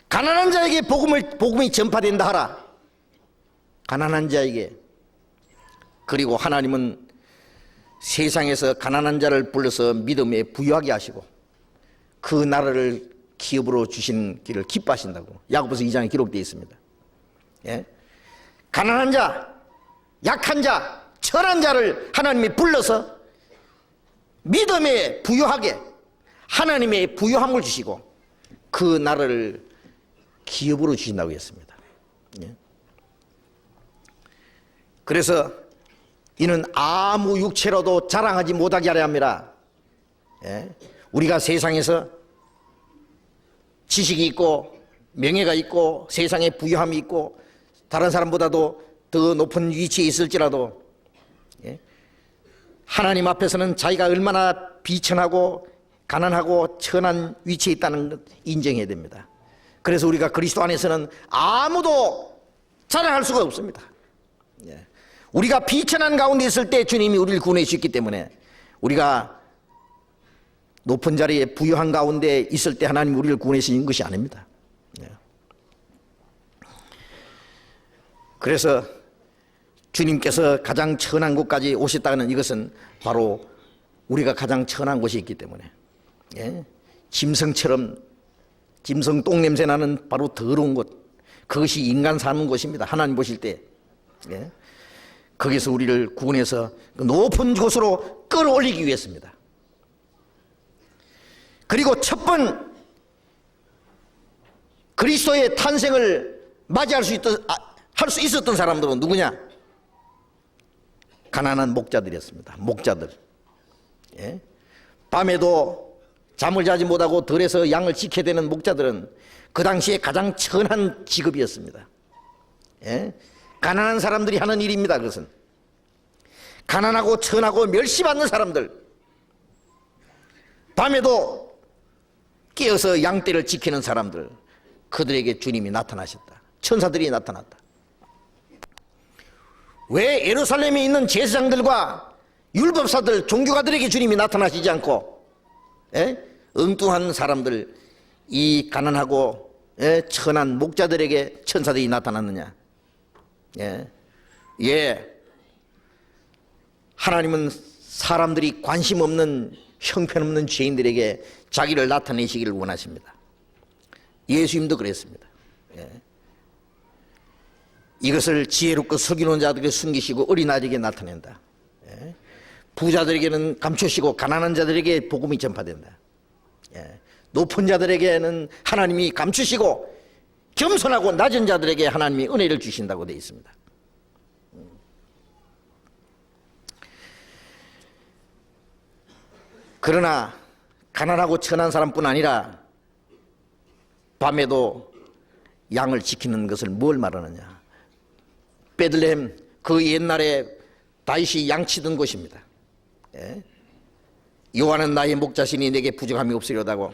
가난한 자에게 복음이 전파된다 하라. 가난한 자에게. 그리고 하나님은 세상에서 가난한 자를 불러서 믿음에 부유하게 하시고 그 나라를 기업으로 주신 길을 기뻐하신다고 야고보서 2장에 기록되어 있습니다. 가난한 자, 약한 자, 천한 자를 하나님이 불러서 믿음에 부유하게 하나님의 부유함을 주시고 그 나라를 기업으로 주신다고 했습니다. 그래서 이는 아무 육체로도 자랑하지 못하게 하려 합니다. 우리가 세상에서 지식이 있고 명예가 있고 세상에 부유함이 있고 다른 사람보다도 더 높은 위치에 있을지라도 하나님 앞에서는 자기가 얼마나 비천하고 가난하고 천한 위치에 있다는 것 인정해야 됩니다. 그래서 우리가 그리스도 안에서는 아무도 자랑할 수가 없습니다. 우리가 비천한 가운데 있을 때 주님이 우리를 구원해 주셨기 때문에 우리가 높은 자리에 부유한 가운데 있을 때 하나님 우리를 구원해 주신 것이 아닙니다. 그래서 주님께서 가장 천한 곳까지 오셨다는 이것은 바로 우리가 가장 천한 곳이 있기 때문에 짐승처럼 짐승 똥냄새 나는 바로 더러운 곳, 그것이 인간 사는 곳입니다. 하나님 보실 때 거기서 우리를 구원해서 높은 곳으로 끌어올리기 위해서입니다. 그리고 첫 번 그리스도의 탄생을 맞이할 수 있었던 사람들은 누구냐? 가난한 목자들이었습니다. 목자들. 밤에도 잠을 자지 못하고 들에서 양을 지켜야 되는 목자들은 그 당시에 가장 천한 직업이었습니다. 가난한 사람들이 하는 일입니다. 그것은 가난하고 천하고 멸시받는 사람들, 밤에도 깨어서 양떼를 지키는 사람들, 그들에게 주님이 나타나셨다. 천사들이 나타났다. 왜 예루살렘에 있는 제사장들과 율법사들, 종교가들에게 주님이 나타나시지 않고 엉뚱한 사람들, 이 가난하고 천한 목자들에게 천사들이 나타났느냐? 하나님은 사람들이 관심 없는 형편없는 죄인들에게 자기를 나타내시기를 원하십니다. 예수님도 그랬습니다. 이것을 지혜롭고 슬기로운 자들에게 숨기시고 어린아이에게 나타낸다. 부자들에게는 감추시고 가난한 자들에게 복음이 전파된다. 높은 자들에게는 하나님이 감추시고 겸손하고 낮은 자들에게 하나님이 은혜를 주신다고 되어 있습니다. 그러나 가난하고 천한 사람뿐 아니라 밤에도 양을 지키는 것을 뭘 말하느냐? 베들레헴, 그 옛날에 다윗이 양치던 곳입니다. 여호와는 나의 목자시니 내게 부족함이 없으려다고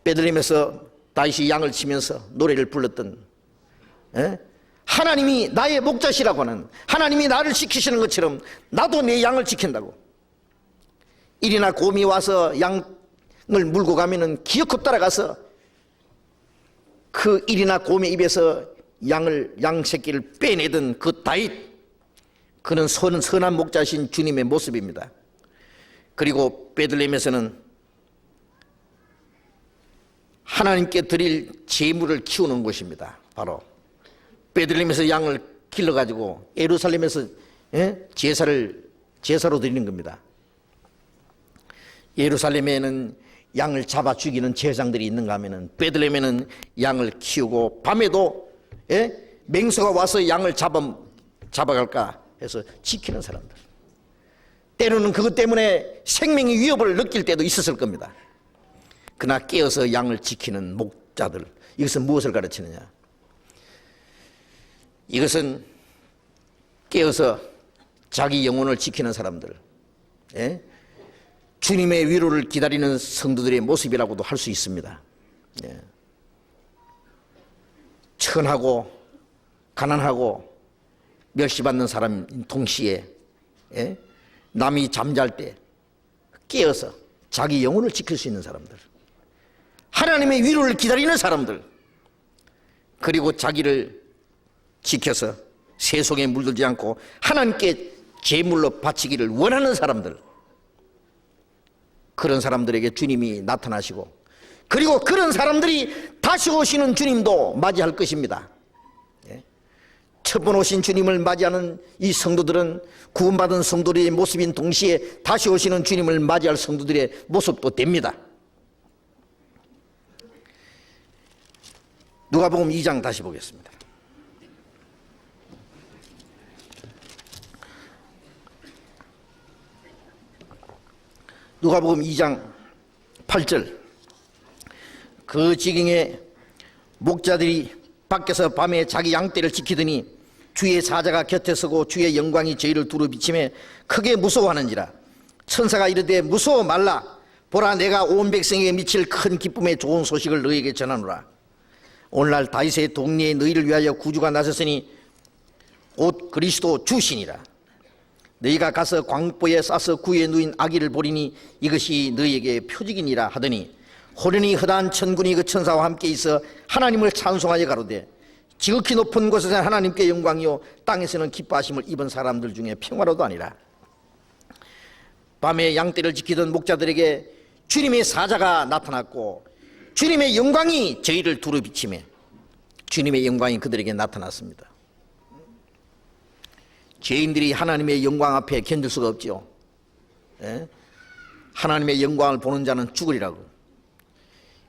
베들레헴에서 다윗이 양을 치면서 노래를 불렀던, 하나님이 나의 목자시라고 하는, 하나님이 나를 지키시는 것처럼 나도 내 양을 지킨다고. 일이나 곰이 와서 양을 물고 가면은 기어코 따라가서 그 일이나 곰의 입에서 양 새끼를 빼내던 그 다윗, 그는 선한 목자신 주님의 모습입니다. 그리고 베들레헴에서는 하나님께 드릴 제물을 키우는 곳입니다. 바로 베들레헴에서 양을 길러가지고 예루살렘에서 제사로 드리는 겁니다. 예루살렘에는 양을 잡아 죽이는 제사장들이 있는가 하면은 베들레헴에는 양을 키우고 밤에도 맹수가 와서 양을 잡아갈까 해서 지키는 사람들. 때로는 그것 때문에 생명의 위협을 느낄 때도 있었을 겁니다. 그러나 깨어서 양을 지키는 목자들, 이것은 무엇을 가르치느냐? 이것은 깨어서 자기 영혼을 지키는 사람들, 예? 주님의 위로를 기다리는 성도들의 모습이라고도 할 수 있습니다. 예. 천하고 가난하고 멸시받는 사람 동시에, 예? 남이 잠잘 때 깨어서 자기 영혼을 지킬 수 있는 사람들, 하나님의 위로를 기다리는 사람들, 그리고 자기를 지켜서 세속에 물들지 않고 하나님께 제물로 바치기를 원하는 사람들, 그런 사람들에게 주님이 나타나시고, 그리고 그런 사람들이 다시 오시는 주님도 맞이할 것입니다. 첫 번 오신 주님을 맞이하는 이 성도들은 구원받은 성도들의 모습인 동시에 다시 오시는 주님을 맞이할 성도들의 모습도 됩니다. 누가복음 2장 다시 보겠습니다. 누가복음 2장 8절. 그 지경에 목자들이 밖에서 밤에 자기 양떼를 지키더니 주의 사자가 곁에 서고 주의 영광이 저희를 두루 비치매 크게 무서워하는지라. 천사가 이르되 무서워 말라. 보라, 내가 온 백성에게 미칠 큰 기쁨의 좋은 소식을 너희에게 전하노라. 오늘날 다윗의 동리에 너희를 위하여 구주가 나섰으니 곧 그리스도 주시니라. 너희가 가서 광포에 싸서 구에 누인 아기를 보리니 이것이 너희에게 표적이니라 하더니 호련히 허다한 천군이 그 천사와 함께 있어 하나님을 찬송하여 가로되 지극히 높은 곳에서는 하나님께 영광이요 땅에서는 기뻐하심을 입은 사람들 중에 평화로도 아니라. 밤에 양떼를 지키던 목자들에게 주님의 사자가 나타났고 주님의 영광이 저희를 두루 비치매 주님의 영광이 그들에게 나타났습니다. 죄인들이 하나님의 영광 앞에 견딜 수가 없죠. 하나님의 영광을 보는 자는 죽으리라고.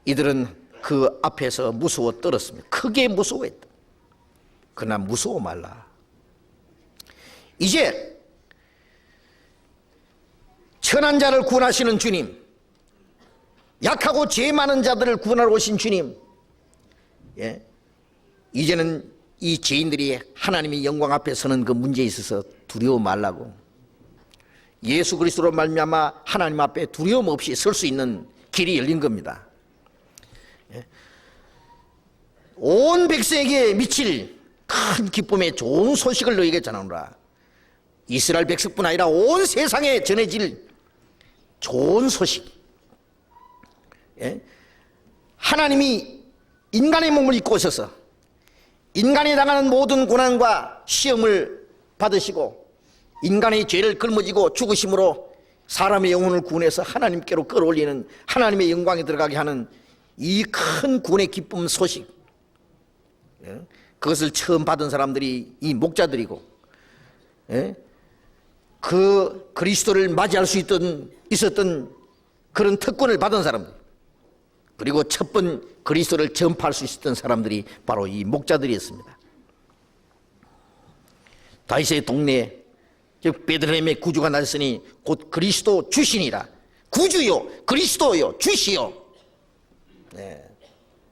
이들은 그 앞에서 무서워 떨었습니다. 크게 무서워했다. 그러나 무서워 말라. 이제 천한 자를 구원하시는 주님, 약하고 죄 많은 자들을 구원하러 오신 주님, 이제는 이 죄인들이 하나님의 영광 앞에 서는 그 문제에 있어서 두려워 말라고. 예수 그리스도로 말미암아 하나님 앞에 두려움 없이 설 수 있는 길이 열린 겁니다. 온 백성에게 미칠 큰 기쁨의 좋은 소식을 너희에게 전하노라. 이스라엘 백성뿐 아니라 온 세상에 전해질 좋은 소식. 하나님이 인간의 몸을 입고 오셔서 인간이 당하는 모든 고난과 시험을 받으시고 인간의 죄를 짊어지고 죽으심으로 사람의 영혼을 구원해서 하나님께로 끌어올리는 하나님의 영광에 들어가게 하는 이 큰 구원의 기쁨 소식, 그것을 처음 받은 사람들이 이 목자들이고, 그 그리스도를 맞이할 수 있었던 그런 특권을 받은 사람들, 그리고 첫 번 그리스도를 전파할 수 있었던 사람들이 바로 이 목자들이었습니다. 다윗의 동네에 즉 베들레헴에 구주가 나셨으니 곧 그리스도 주시니라. 구주요, 그리스도요, 주시요.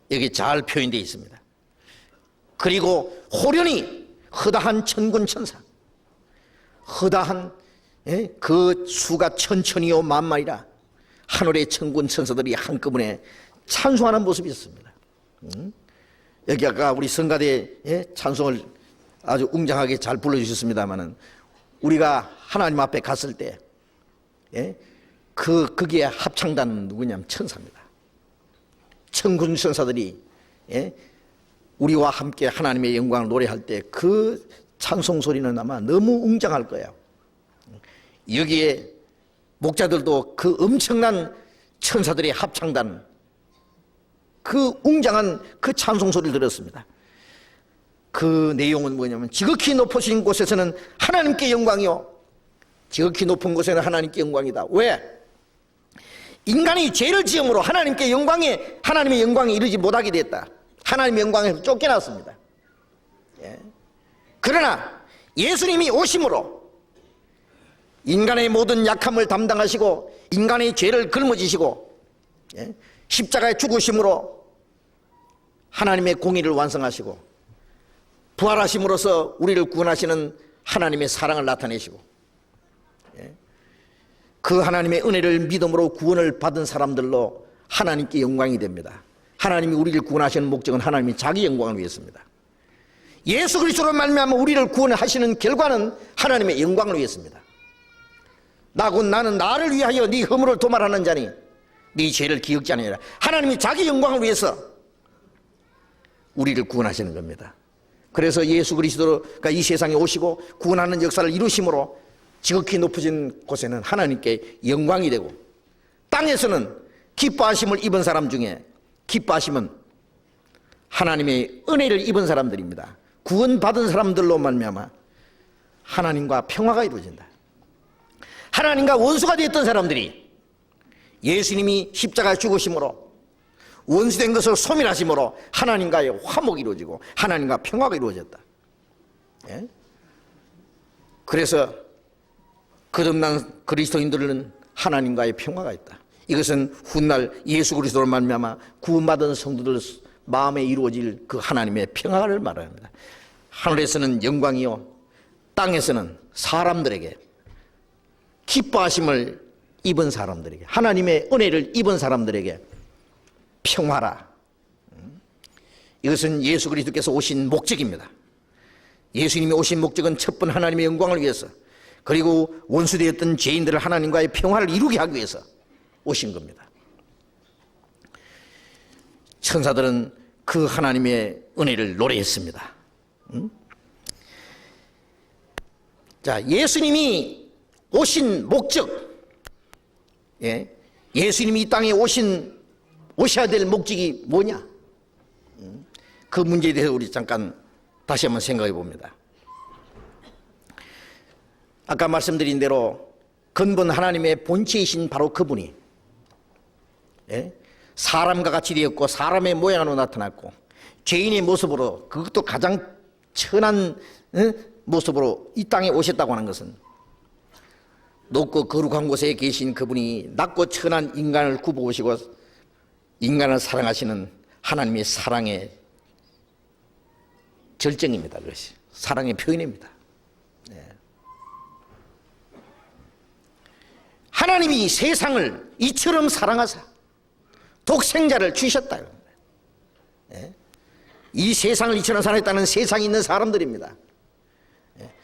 여기 잘 표현되어 있습니다. 그리고 호련히 허다한 천군 천사, 허다한 그 수가 천천히요 만만이라 하늘의 천군 천사들이 한꺼번에 찬송하는 모습이 있습니다. 여기 아까 우리 성가대 찬송을 아주 웅장하게 잘 불러주셨습니다만은 우리가 하나님 앞에 갔을 때 거기에 합창단 누구냐면 천사입니다. 천군 천사들이 우리와 함께 하나님의 영광을 노래할 때 그 찬송 소리는 아마 너무 웅장할 거예요. 여기에 목자들도 그 엄청난 천사들의 합창단, 그 웅장한 그 찬송 소리를 들었습니다. 그 내용은 뭐냐면 지극히 높으신 곳에서는 하나님께 영광이요, 지극히 높은 곳에는 하나님께 영광이다. 왜? 인간이 죄를 지음으로 하나님의 영광에 이르지 못하게 됐다. 하나님의 영광에서 쫓겨났습니다. 그러나 예수님이 오심으로 인간의 모든 약함을 담당하시고 인간의 죄를 짊어지시고 십자가에 죽으심으로 하나님의 공의를 완성하시고 부활하심으로써 우리를 구원하시는 하나님의 사랑을 나타내시고 그 하나님의 은혜를 믿음으로 구원을 받은 사람들로 하나님께 영광이 됩니다. 하나님이 우리를 구원하시는 목적은 하나님이 자기 영광을 위해서입니다. 예수 그리스도로 말미암아 우리를 구원하시는 결과는 하나님의 영광을 위해서입니다. 나는 나를 위하여 네 허물을 도말하는 자니 네 죄를 기억지 않으리라. 하나님이 자기 영광을 위해서 우리를 구원하시는 겁니다. 그래서 예수 그리스도가 이 세상에 오시고 구원하는 역사를 이루심으로 지극히 높으신 곳에는 하나님께 영광이 되고, 땅에서는 기뻐하심을 입은 사람 중에 기뻐하심은 하나님의 은혜를 입은 사람들입니다. 구원받은 사람들로 말미암아 하나님과 평화가 이루어진다. 하나님과 원수가 되었던 사람들이 예수님이 십자가에 죽으심으로 원수된 것을 소멸하심으로 하나님과의 화목이 이루어지고 하나님과 평화가 이루어졌다. 예? 그래서 거듭난 그리스도인들은 하나님과의 평화가 있다. 이것은 훗날 예수 그리스도로 말미암아 구원받은 성도들 마음에 이루어질 그 하나님의 평화를 말합니다. 하늘에서는 영광이요 땅에서는 사람들에게 기뻐하심을 입은 사람들에게, 하나님의 은혜를 입은 사람들에게 평화라. 이것은 예수 그리스도께서 오신 목적입니다. 예수님이 오신 목적은 첫번 하나님의 영광을 위해서, 그리고 원수되었던 죄인들을 하나님과의 평화를 이루게 하기 위해서 오신 겁니다. 천사들은 그 하나님의 은혜를 노래했습니다. 자, 예수님이 오신 목적, 예수님이 이 땅에 오셔야 될 목적이 뭐냐? 그 문제에 대해서 우리 잠깐 다시 한번 생각해 봅니다. 아까 말씀드린 대로 근본 하나님의 본체이신 바로 그분이 사람과 같이 되었고 사람의 모양으로 나타났고 죄인의 모습으로, 그것도 가장 천한 모습으로 이 땅에 오셨다고 하는 것은 높고 거룩한 곳에 계신 그분이 낮고 천한 인간을 굽어오시고 인간을 사랑하시는 하나님의 사랑의 절정입니다. 그것이 사랑의 표현입니다. 하나님이 세상을 이처럼 사랑하사 독생자를 주셨다. 이 세상을 이처럼 사랑했다는 세상에 있는 사람들입니다.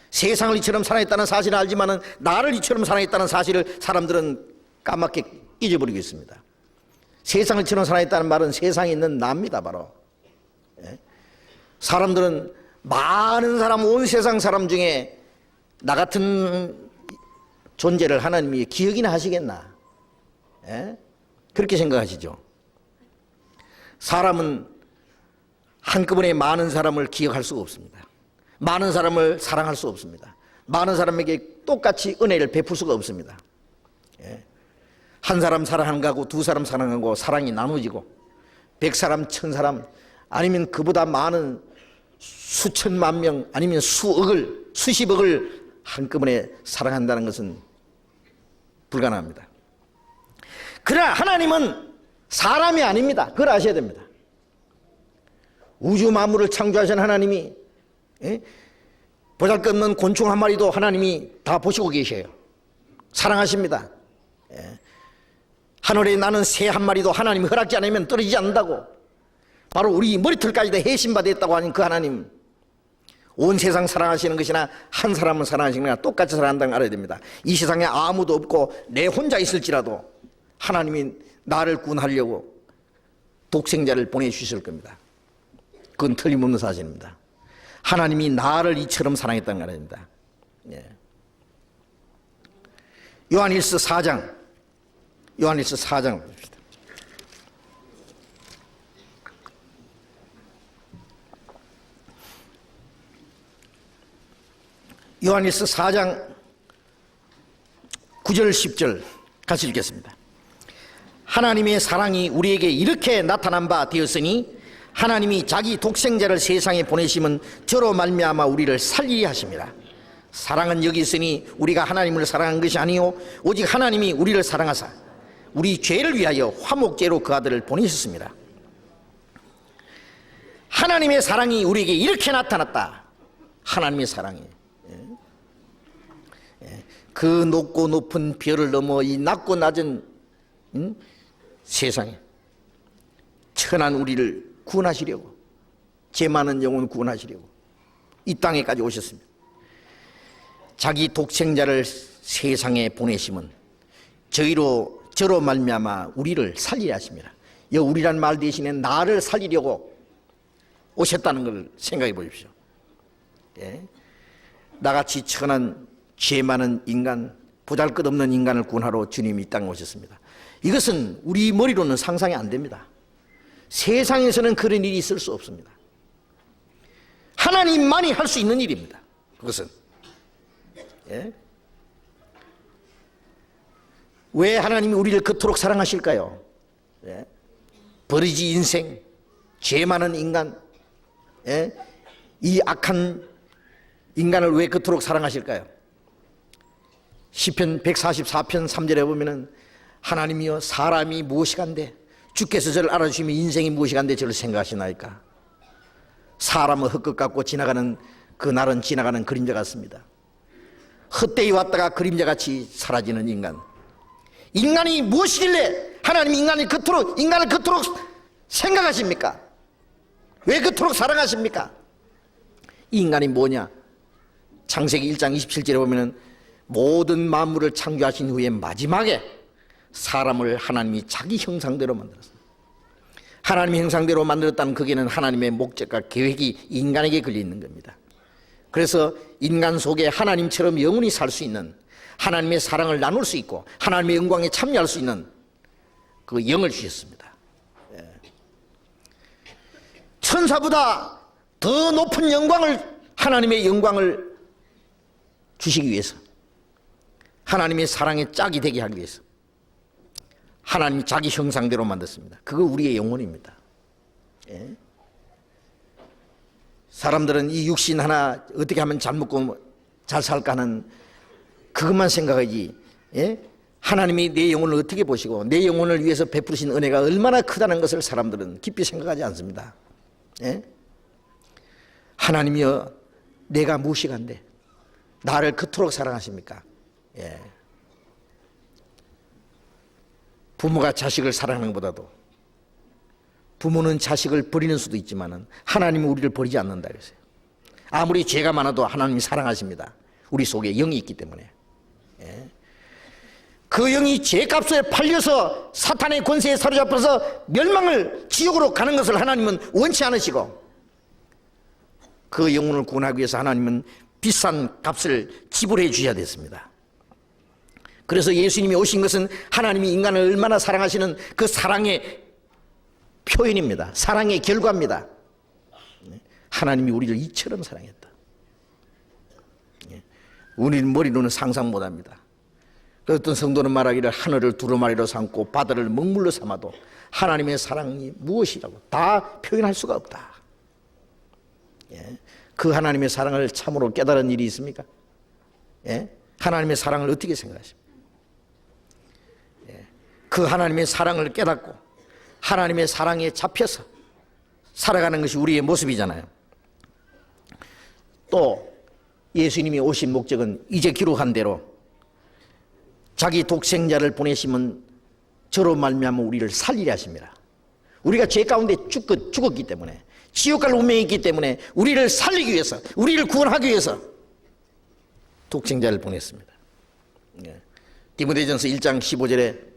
세상을 이처럼 사랑했다는 사실을 알지만 나를 이처럼 사랑했다는 사실을 사람들은 까맣게 잊어버리고 있습니다. 세상을 이처럼 사랑했다는 말은 세상에 있는 나입니다. 바로 사람들은 많은 사람, 온 세상 사람 중에 나 같은 존재를 하나님이 기억이나 하시겠나? 그렇게 생각하시죠. 사람은 한꺼번에 많은 사람을 기억할 수가 없습니다. 많은 사람을 사랑할 수 없습니다. 많은 사람에게 똑같이 은혜를 베풀 수가 없습니다. 한 사람 사랑하는 거하고 두 사람 사랑하는 거 사랑이 나누어지고 100사람, 1000사람 아니면 그보다 많은 수천만 명 아니면 수억을, 수십억을 한꺼번에 사랑한다는 것은 불가능합니다. 그러나 하나님은 사람이 아닙니다. 그걸 아셔야 됩니다. 우주 만물을 창조하신 하나님이 보잘것없는 곤충 한 마리도 하나님이 다 보시고 계셔요. 사랑하십니다. 하늘에 나는 새 한 마리도 하나님이 허락지 않으면 떨어지지 않는다고, 바로 우리 머리털까지도 해신받았다고 하는 그 하나님, 온 세상 사랑하시는 것이나 한 사람을 사랑하시는 것이나 똑같이 사랑한다는 걸 알아야 됩니다. 이 세상에 아무도 없고 내 혼자 있을지라도 하나님이 나를 구원하려고 독생자를 보내주실 겁니다. 그건 틀림없는 사실입니다. 하나님이 나를 이처럼 사랑했다는 걸 알아야 됩니다. 요한일서 4장 봅시다. 요한일서 4장 9절 10절 같이 읽겠습니다. 하나님의 사랑이 우리에게 이렇게 나타난 바 되었으니 하나님이 자기 독생자를 세상에 보내심은 저로 말미암아 우리를 살리게 하심이라. 사랑은 여기 있으니 우리가 하나님을 사랑한 것이 아니요 오직 하나님이 우리를 사랑하사 우리 죄를 위하여 화목제로 그 아들을 보내셨습니다. 하나님의 사랑이 우리에게 이렇게 나타났다. 하나님의 사랑이 그 높고 높은 별을 넘어 이 낮고 낮은 세상에 천한 우리를 구원하시려고, 죄 많은 영혼 구원하시려고 이 땅에까지 오셨습니다. 자기 독생자를 세상에 보내심은 저로 말미암아 우리를 살리려 하십니다. 이 우리란 말 대신에 나를 살리려고 오셨다는 걸 생각해 보십시오. 예? 나같이 천한 죄 많은 인간, 보잘것없는 인간을 구원하러 주님이 이 땅에 오셨습니다. 이것은 우리 머리로는 상상이 안 됩니다. 세상에서는 그런 일이 있을 수 없습니다. 하나님만이 할 수 있는 일입니다. 그것은. 예? 왜 하나님이 우리를 그토록 사랑하실까요? 예? 버리지 인생, 죄 많은 인간, 예? 이 악한 인간을 왜 그토록 사랑하실까요? 시편 144편 3절에 보면은 하나님이여 사람이 무엇이간데 주께서 저를 알아주시면 인생이 무엇이간데 저를 생각하시나이까. 사람은 헛것 같고 지나가는 그 날은 지나가는 그림자 같습니다. 헛되이 왔다가 그림자같이 사라지는 인간. 인간이 무엇이길래 하나님이 인간을 그토록 생각하십니까? 왜 그토록 사랑하십니까? 이 인간이 뭐냐? 창세기 1장 27절에 보면은 모든 만물을 창조하신 후에 마지막에 사람을 하나님이 자기 형상대로 만들었습니다. 하나님의 형상대로 만들었다는 그게는 하나님의 목적과 계획이 인간에게 걸려 있는 겁니다. 그래서 인간 속에 하나님처럼 영원히 살 수 있는, 하나님의 사랑을 나눌 수 있고 하나님의 영광에 참여할 수 있는 그 영을 주셨습니다. 천사보다 더 높은 영광을, 하나님의 영광을 주시기 위해서, 하나님의 사랑의 짝이 되게 하기 위해서 하나님이 자기 형상대로 만들었습니다. 그거 우리의 영혼입니다. 예? 사람들은 이 육신 하나 어떻게 하면 잘 먹고 잘 살까 하는 그것만 생각하지, 예? 하나님이 내 영혼을 어떻게 보시고 내 영혼을 위해서 베푸신 은혜가 얼마나 크다는 것을 사람들은 깊이 생각하지 않습니다. 예? 하나님이여 내가 무엇이간데 나를 그토록 사랑하십니까? 예. 부모가 자식을 사랑하는 것보다도, 부모는 자식을 버리는 수도 있지만 하나님은 우리를 버리지 않는다 그랬어요. 아무리 죄가 많아도 하나님이 사랑하십니다. 우리 속에 영이 있기 때문에. 예. 그 영이 죄값에 팔려서 사탄의 권세에 사로잡혀서 멸망을, 지옥으로 가는 것을 하나님은 원치 않으시고, 그 영혼을 구원하기 위해서 하나님은 비싼 값을 지불해 주셔야 됐습니다. 그래서 예수님이 오신 것은 하나님이 인간을 얼마나 사랑하시는 그 사랑의 표현입니다. 사랑의 결과입니다. 하나님이 우리를 이처럼 사랑했다. 우리 머리로는 상상 못합니다. 어떤 성도는 말하기를 하늘을 두루마리로 삼고 바다를 먹물로 삼아도 하나님의 사랑이 무엇이라고 다 표현할 수가 없다. 그 하나님의 사랑을 참으로 깨달은 일이 있습니까? 하나님의 사랑을 어떻게 생각하십니까? 그 하나님의 사랑을 깨닫고 하나님의 사랑에 잡혀서 살아가는 것이 우리의 모습이잖아요. 또 예수님이 오신 목적은 이제 기록한 대로 자기 독생자를 보내시면 저로 말미암아 우리를 살리려 하십니다. 우리가 죄 가운데 죽었기 때문에, 지옥 갈 운명이 있기 때문에 우리를 살리기 위해서, 우리를 구원하기 위해서 독생자를 보냈습니다. 디모데전서 1장 15절에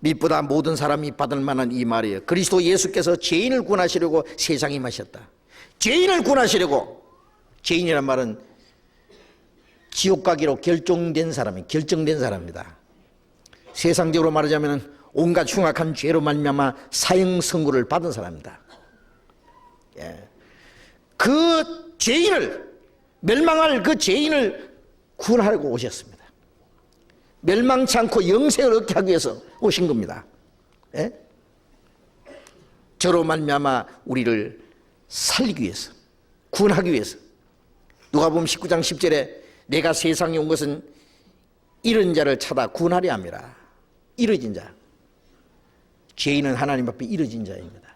빛보다 모든 사람이 받을 만한 이 말이에요. 그리스도 예수께서 죄인을 구원하시려고 세상에 임하셨다. 죄인을 구원하시려고, 죄인이란 말은 지옥 가기로 결정된 사람입니다. 세상적으로 말하자면 온갖 흉악한 죄로 말미암아 사형 선고를 받은 사람입니다. 그 죄인을, 멸망할 그 죄인을 구원하려고 오셨습니다. 멸망치 않고 영생을 얻게 하기 위해서 오신 겁니다. 저로 말미암아 우리를 살리기 위해서, 구원하기 위해서. 누가복음 19장 10절에 내가 세상에 온 것은 잃은 자를 찾아 구원하려 함이라. 잃어진 자, 죄인은 하나님 앞에 잃어진 자입니다.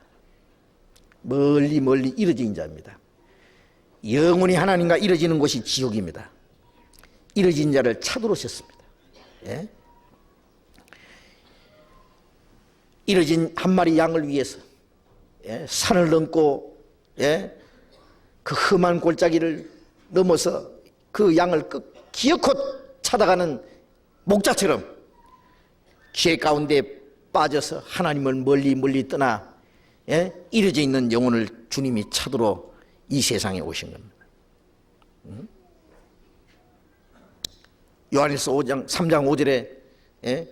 멀리 잃어진 자입니다. 영원히 하나님과 잃어지는 곳이 지옥입니다. 이르진 자를 찾으러 오셨습니다. 예? 이르진 한 마리 양을 위해서 산을 넘고 그 험한 골짜기를 넘어서 그 양을 기어코 찾아가는 목자처럼 죄 가운데 빠져서 하나님을 멀리 떠나 이르져 있는 영혼을 주님이 찾으러 이 세상에 오신 겁니다. 요한일서 3장 5절에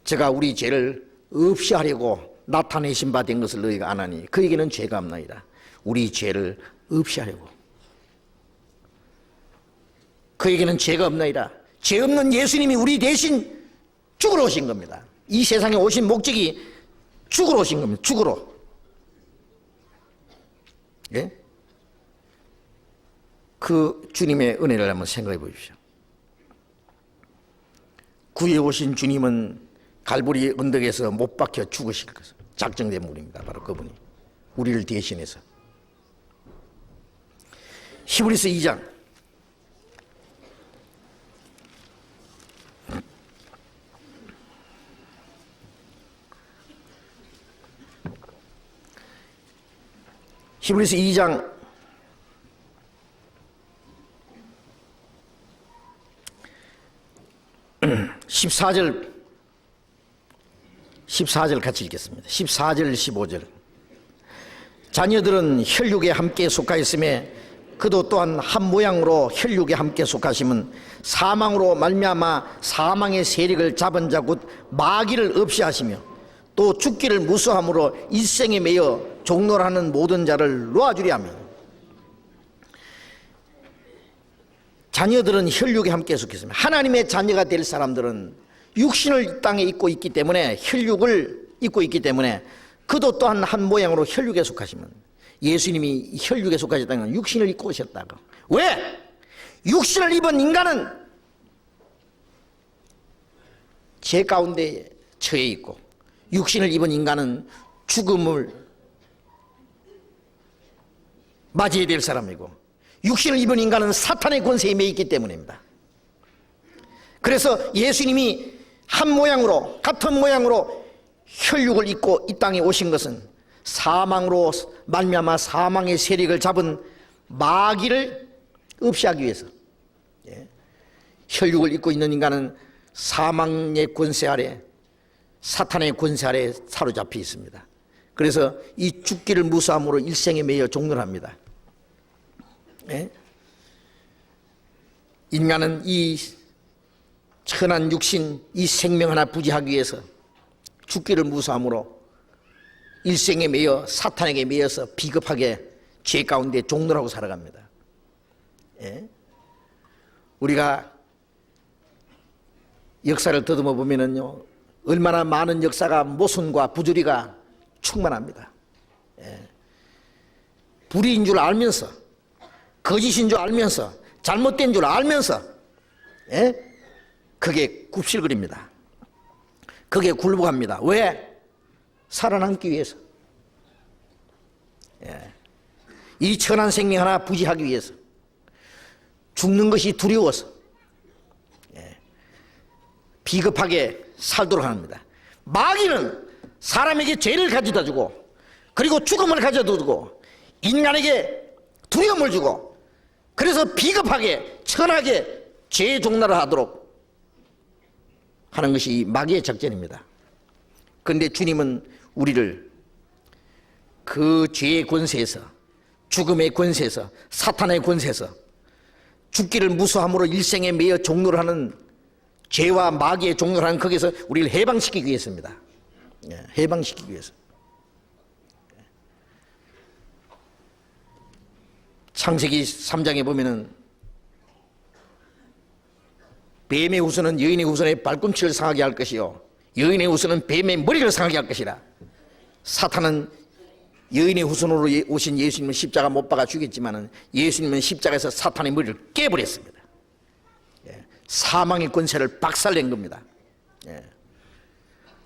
제가 우리 죄를 없이 하려고 나타내신 바 된 것을 너희가 아나니 그에게는 죄가 없나이다. 우리 죄를 없이 하려고. 그에게는 죄가 없나이다. 죄 없는 예수님이 우리 대신 죽으러 오신 겁니다. 이 세상에 오신 목적이 죽으러 오신 겁니다. 죽으러. 예? 그 주님의 은혜를 한번 생각해 보십시오. 구해 오신 주님은 갈보리 언덕에서 못 박혀 죽으실 것을 작정된 분입니다. 바로 그분이 우리를 대신해서. 히브리서 2장 14절 같이 읽겠습니다. 14절 15절. 자녀들은 혈육에 함께 속하였음에 그도 또한 한 모양으로 혈육에 함께 속하심은 사망으로 말미암아 사망의 세력을 잡은 자 곧 마귀를 없이 하시며 또 죽기를 무수함으로 일생에 매여 종노하는 모든 자를 놓아주려 하며. 자녀들은 혈육에 함께 속했습니다. 하나님의 자녀가 될 사람들은 육신을 이 땅에 입고 있기 때문에, 혈육을 입고 있기 때문에 그도 또한 한 모양으로 혈육에 속하시면, 예수님이 혈육에 속하셨다는 건 육신을 입고 오셨다고. 왜? 육신을 입은 인간은 죄 가운데 처해 있고, 육신을 입은 인간은 죽음을 맞이해야 될 사람이고, 육신을 입은 인간은 사탄의 권세에 매여 있기 때문입니다. 그래서 예수님이 한 모양으로, 같은 모양으로 혈육을 입고 이 땅에 오신 것은 사망으로 말미암아 사망의 세력을 잡은 마귀를 없이 하기 위해서. 혈육을 입고 있는 인간은 사망의 권세 아래, 사탄의 권세 아래 사로잡혀 있습니다. 그래서 이 죽기를 무수함으로 일생에 매여 종렬합니다. 인간은 이 천한 육신, 이 생명 하나 부지하기 위해서 죽기를 무수함으로 일생에 매여 사탄에게 매여서 비겁하게 죄 가운데 종노하고 살아갑니다. 우리가 역사를 더듬어 보면은요, 얼마나 많은 역사가 모순과 부조리가 충만합니다. 불의인 줄 알면서, 거짓인 줄 알면서, 잘못된 줄 알면서 그게 굽실거립니다. 그게 굴복합니다. 왜? 살아남기 위해서. 이 천한 생명 하나 부지하기 위해서. 죽는 것이 두려워서 비겁하게 살도록 합니다. 마귀는 사람에게 죄를 가져다 주고, 그리고 죽음을 가져다 주고, 인간에게 두려움을 주고, 그래서 비겁하게 천하게 죄의 종날을 하도록 하는 것이 마귀의 작전입니다. 그런데 주님은 우리를 그 죄의 권세에서, 죽음의 권세에서, 사탄의 권세에서, 죽기를 무수함으로 일생에 매여 종노를 하는 죄와 마귀의 종노를 하는 거기서 우리를 해방시키기 위해서입니다. 해방시키기 위해서. 창세기 3장에 보면은 뱀의 후손은 여인의 후손의 발꿈치를 상하게 할 것이요, 여인의 후손은 뱀의 머리를 상하게 할 것이라. 사탄은 여인의 후손으로 오신 예수님을 십자가 못 박아 죽였지만은 예수님은 십자가에서 사탄의 머리를 깨버렸습니다. 사망의 권세를 박살낸 겁니다.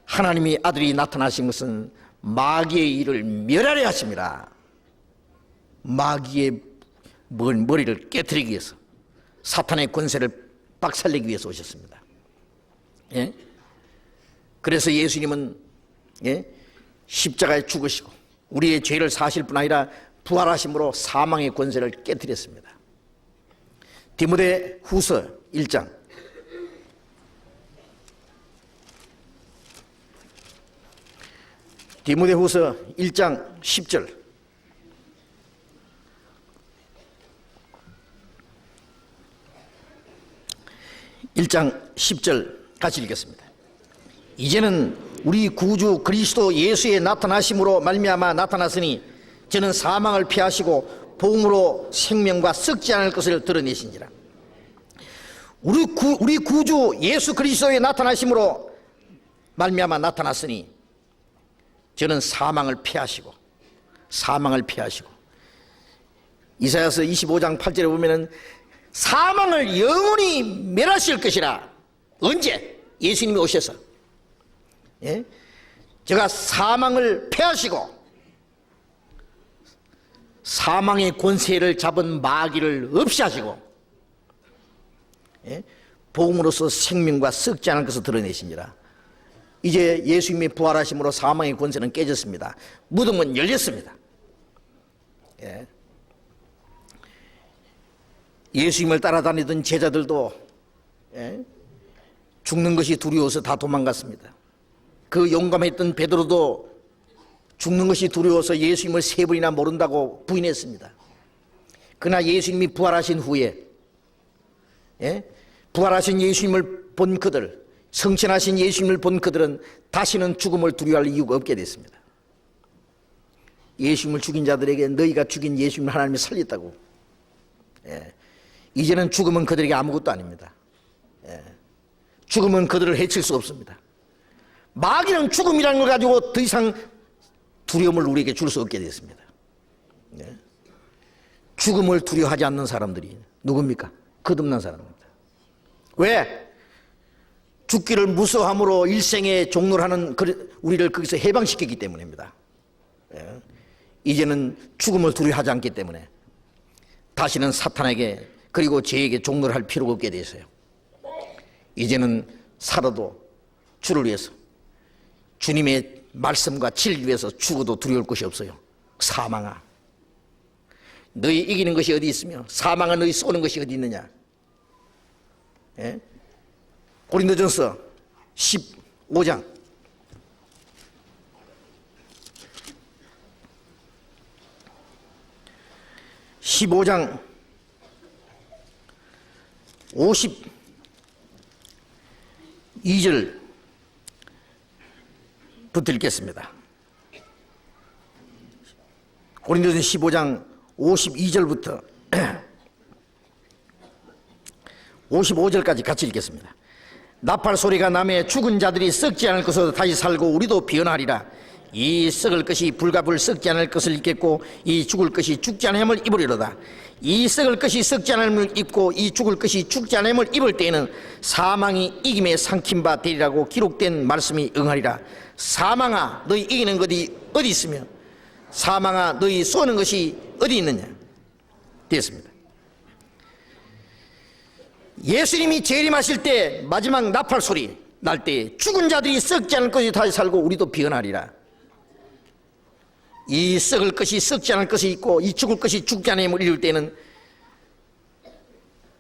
하나님의 아들이 나타나신 것은 마귀의 일을 멸하려 하십니다. 마귀의 머리를 깨트리기 위해서, 사탄의 권세를 박살내기 위해서 오셨습니다. 예? 그래서 예수님은 십자가에 죽으시고 우리의 죄를 사실 뿐 아니라 부활하심으로 사망의 권세를 깨뜨렸습니다. 디모데 후서 1장 디모데 후서 1장 10절 1장 10절 같이 읽겠습니다. 이제는 우리 구주 그리스도 예수의 나타나심으로 말미암아 나타났으니 저는 사망을 피하시고 복음으로 생명과 썩지 않을 것을 드러내신지라. 우리 구주 예수 그리스도의 나타나심으로 말미암아 나타났으니 저는 사망을 피하시고 이사야서 25장 8절에 보면은 사망을 영원히 멸하실 것이라. 언제? 예수님이 오셔서. 제가 사망을 패하시고 사망의 권세를 잡은 마귀를 없이 하시고 복음으로서 생명과 썩지 않을 것을 드러내시니라. 이제 예수님이 부활하심으로 사망의 권세는 깨졌습니다. 무덤은 열렸습니다. 예수님을 따라다니던 제자들도 죽는 것이 두려워서 다 도망갔습니다. 그 용감했던 베드로도 죽는 것이 두려워서 예수님을 3번이나 모른다고 부인했습니다. 그러나 예수님이 부활하신 후에 부활하신 예수님을 본 그들, 성천하신 예수님을 본 그들은 다시는 죽음을 두려워할 이유가 없게 됐습니다. 예수님을 죽인 자들에게 너희가 죽인 예수님을 하나님이 살렸다고. 이제는 죽음은 그들에게 아무것도 아닙니다. 죽음은 그들을 해칠 수 없습니다. 마귀는 죽음이라는 걸 가지고 더 이상 두려움을 우리에게 줄 수 없게 됐습니다. 죽음을 두려워하지 않는 사람들이 누굽니까? 거듭난 사람입니다. 왜? 죽기를 무서워함으로 일생에 종로를 하는 우리를 거기서 해방시키기 때문입니다. 이제는 죽음을 두려워하지 않기 때문에 다시는 사탄에게 그리고 죄에게 종로를 할 필요가 없게 되었어요. 이제는 살아도 주를 위해서 주님의 말씀과 진리를 위해서 죽어도 두려울 것이 없어요. 사망아, 너희 이기는 것이 어디 있으며 사망아 너희 쏘는 것이 어디 있느냐. 고린도전서 15장 52절부터 읽겠습니다. 고린도전서 15장 52절부터 55절까지 같이 읽겠습니다. 나팔 소리가 나매 죽은 자들이 썩지 않을 것으로 다시 살고 우리도 변하리라. 이 썩을 것이 불과 불 썩지 않을 것을 입겠고 이 죽을 것이 죽지 않음을 입으리로다. 이 썩을 것이 썩지 않음을 입고 이 죽을 것이 죽지 않음을 입을 때에는 사망이 이김에 삼킨 바 되리라고 기록된 말씀이 응하리라. 사망아 너희 이기는 것이 어디 있으며 사망아 너희 쏘는 것이 어디 있느냐. 됐습니다. 예수님이 재림하실 때 마지막 나팔 소리 날 때 죽은 자들이 썩지 않을 것이 다시 살고 우리도 변하리라. 이 썩을 것이 썩지 않을 것이 있고 이 죽을 것이 죽지 않음을 이룰 때는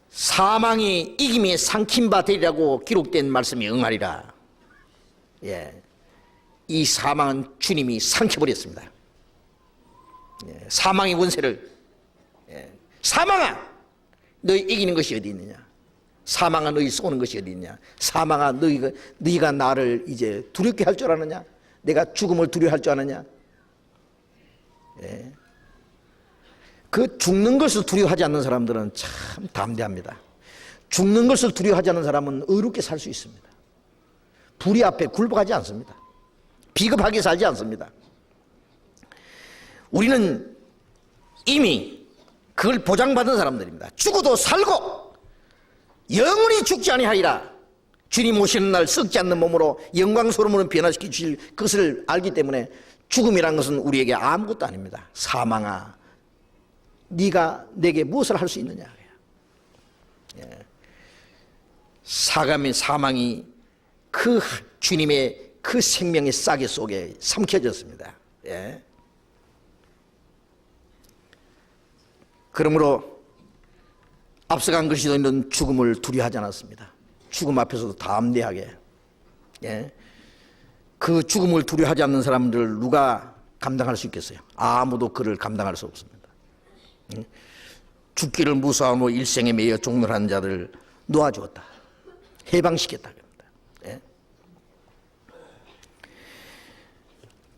사망이 이김에 삼킨 바 되리라고 기록된 말씀이 응하리라. 이 사망은 주님이 삼켜버렸습니다. 사망의 권세를. 사망아 너희 이기는 것이 어디 있느냐. 사망아 너희 쏘는 것이 어디 있냐. 사망아 너희가 나를 이제 두렵게 할 줄 아느냐. 내가 죽음을 두려워할 줄 아느냐. 그 죽는 것을 두려워하지 않는 사람들은 참 담대합니다. 죽는 것을 두려워하지 않는 사람은 의롭게 살 수 있습니다. 불의 앞에 굴복하지 않습니다. 비겁하게 살지 않습니다. 우리는 이미 그걸 보장받은 사람들입니다. 죽어도 살고 영원히 죽지 아니하리라. 주님 오시는 날 썩지 않는 몸으로 영광스러움으로 변화시켜 주실 것을 알기 때문에 죽음이란 것은 우리에게 아무것도 아닙니다. 사망아 네가 내게 무엇을 할 수 있느냐. 사망이 그 주님의 그 생명의 싹이 속에 삼켜졌습니다. 예. 그러므로 앞서간 그리스도인은 죽음을 두려워하지 않았습니다. 죽음 앞에서도 담대하게. 예. 그 죽음을 두려워하지 않는 사람들을 누가 감당할 수 있겠어요? 아무도 그를 감당할 수 없습니다. 죽기를 무서워하고 일생에 매여 종멸하는 자들을 놓아주었다. 해방시켰다. 예.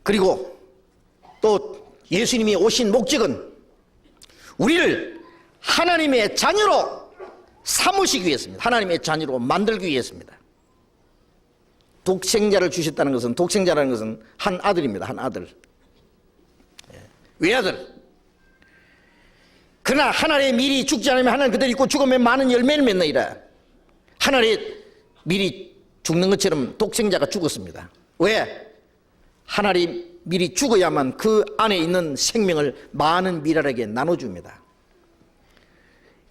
그리고 또 예수님이 오신 목적은 우리를 하나님의 자녀로 삼으시기 위해서입니다. 하나님의 자녀로 만들기 위해서입니다. 독생자를 주셨다는 것은, 독생자라는 것은 한 아들입니다. 한 아들. 외아들. 그러나 하늘에 미리 죽지 않으면 하늘 그대로 있고 죽으면 많은 열매를 맺느니라. 하늘에 미리 죽는 것처럼 독생자가 죽었습니다. 왜? 하늘이 미리 죽어야만 그 안에 있는 생명을 많은 미랄에게 나눠줍니다.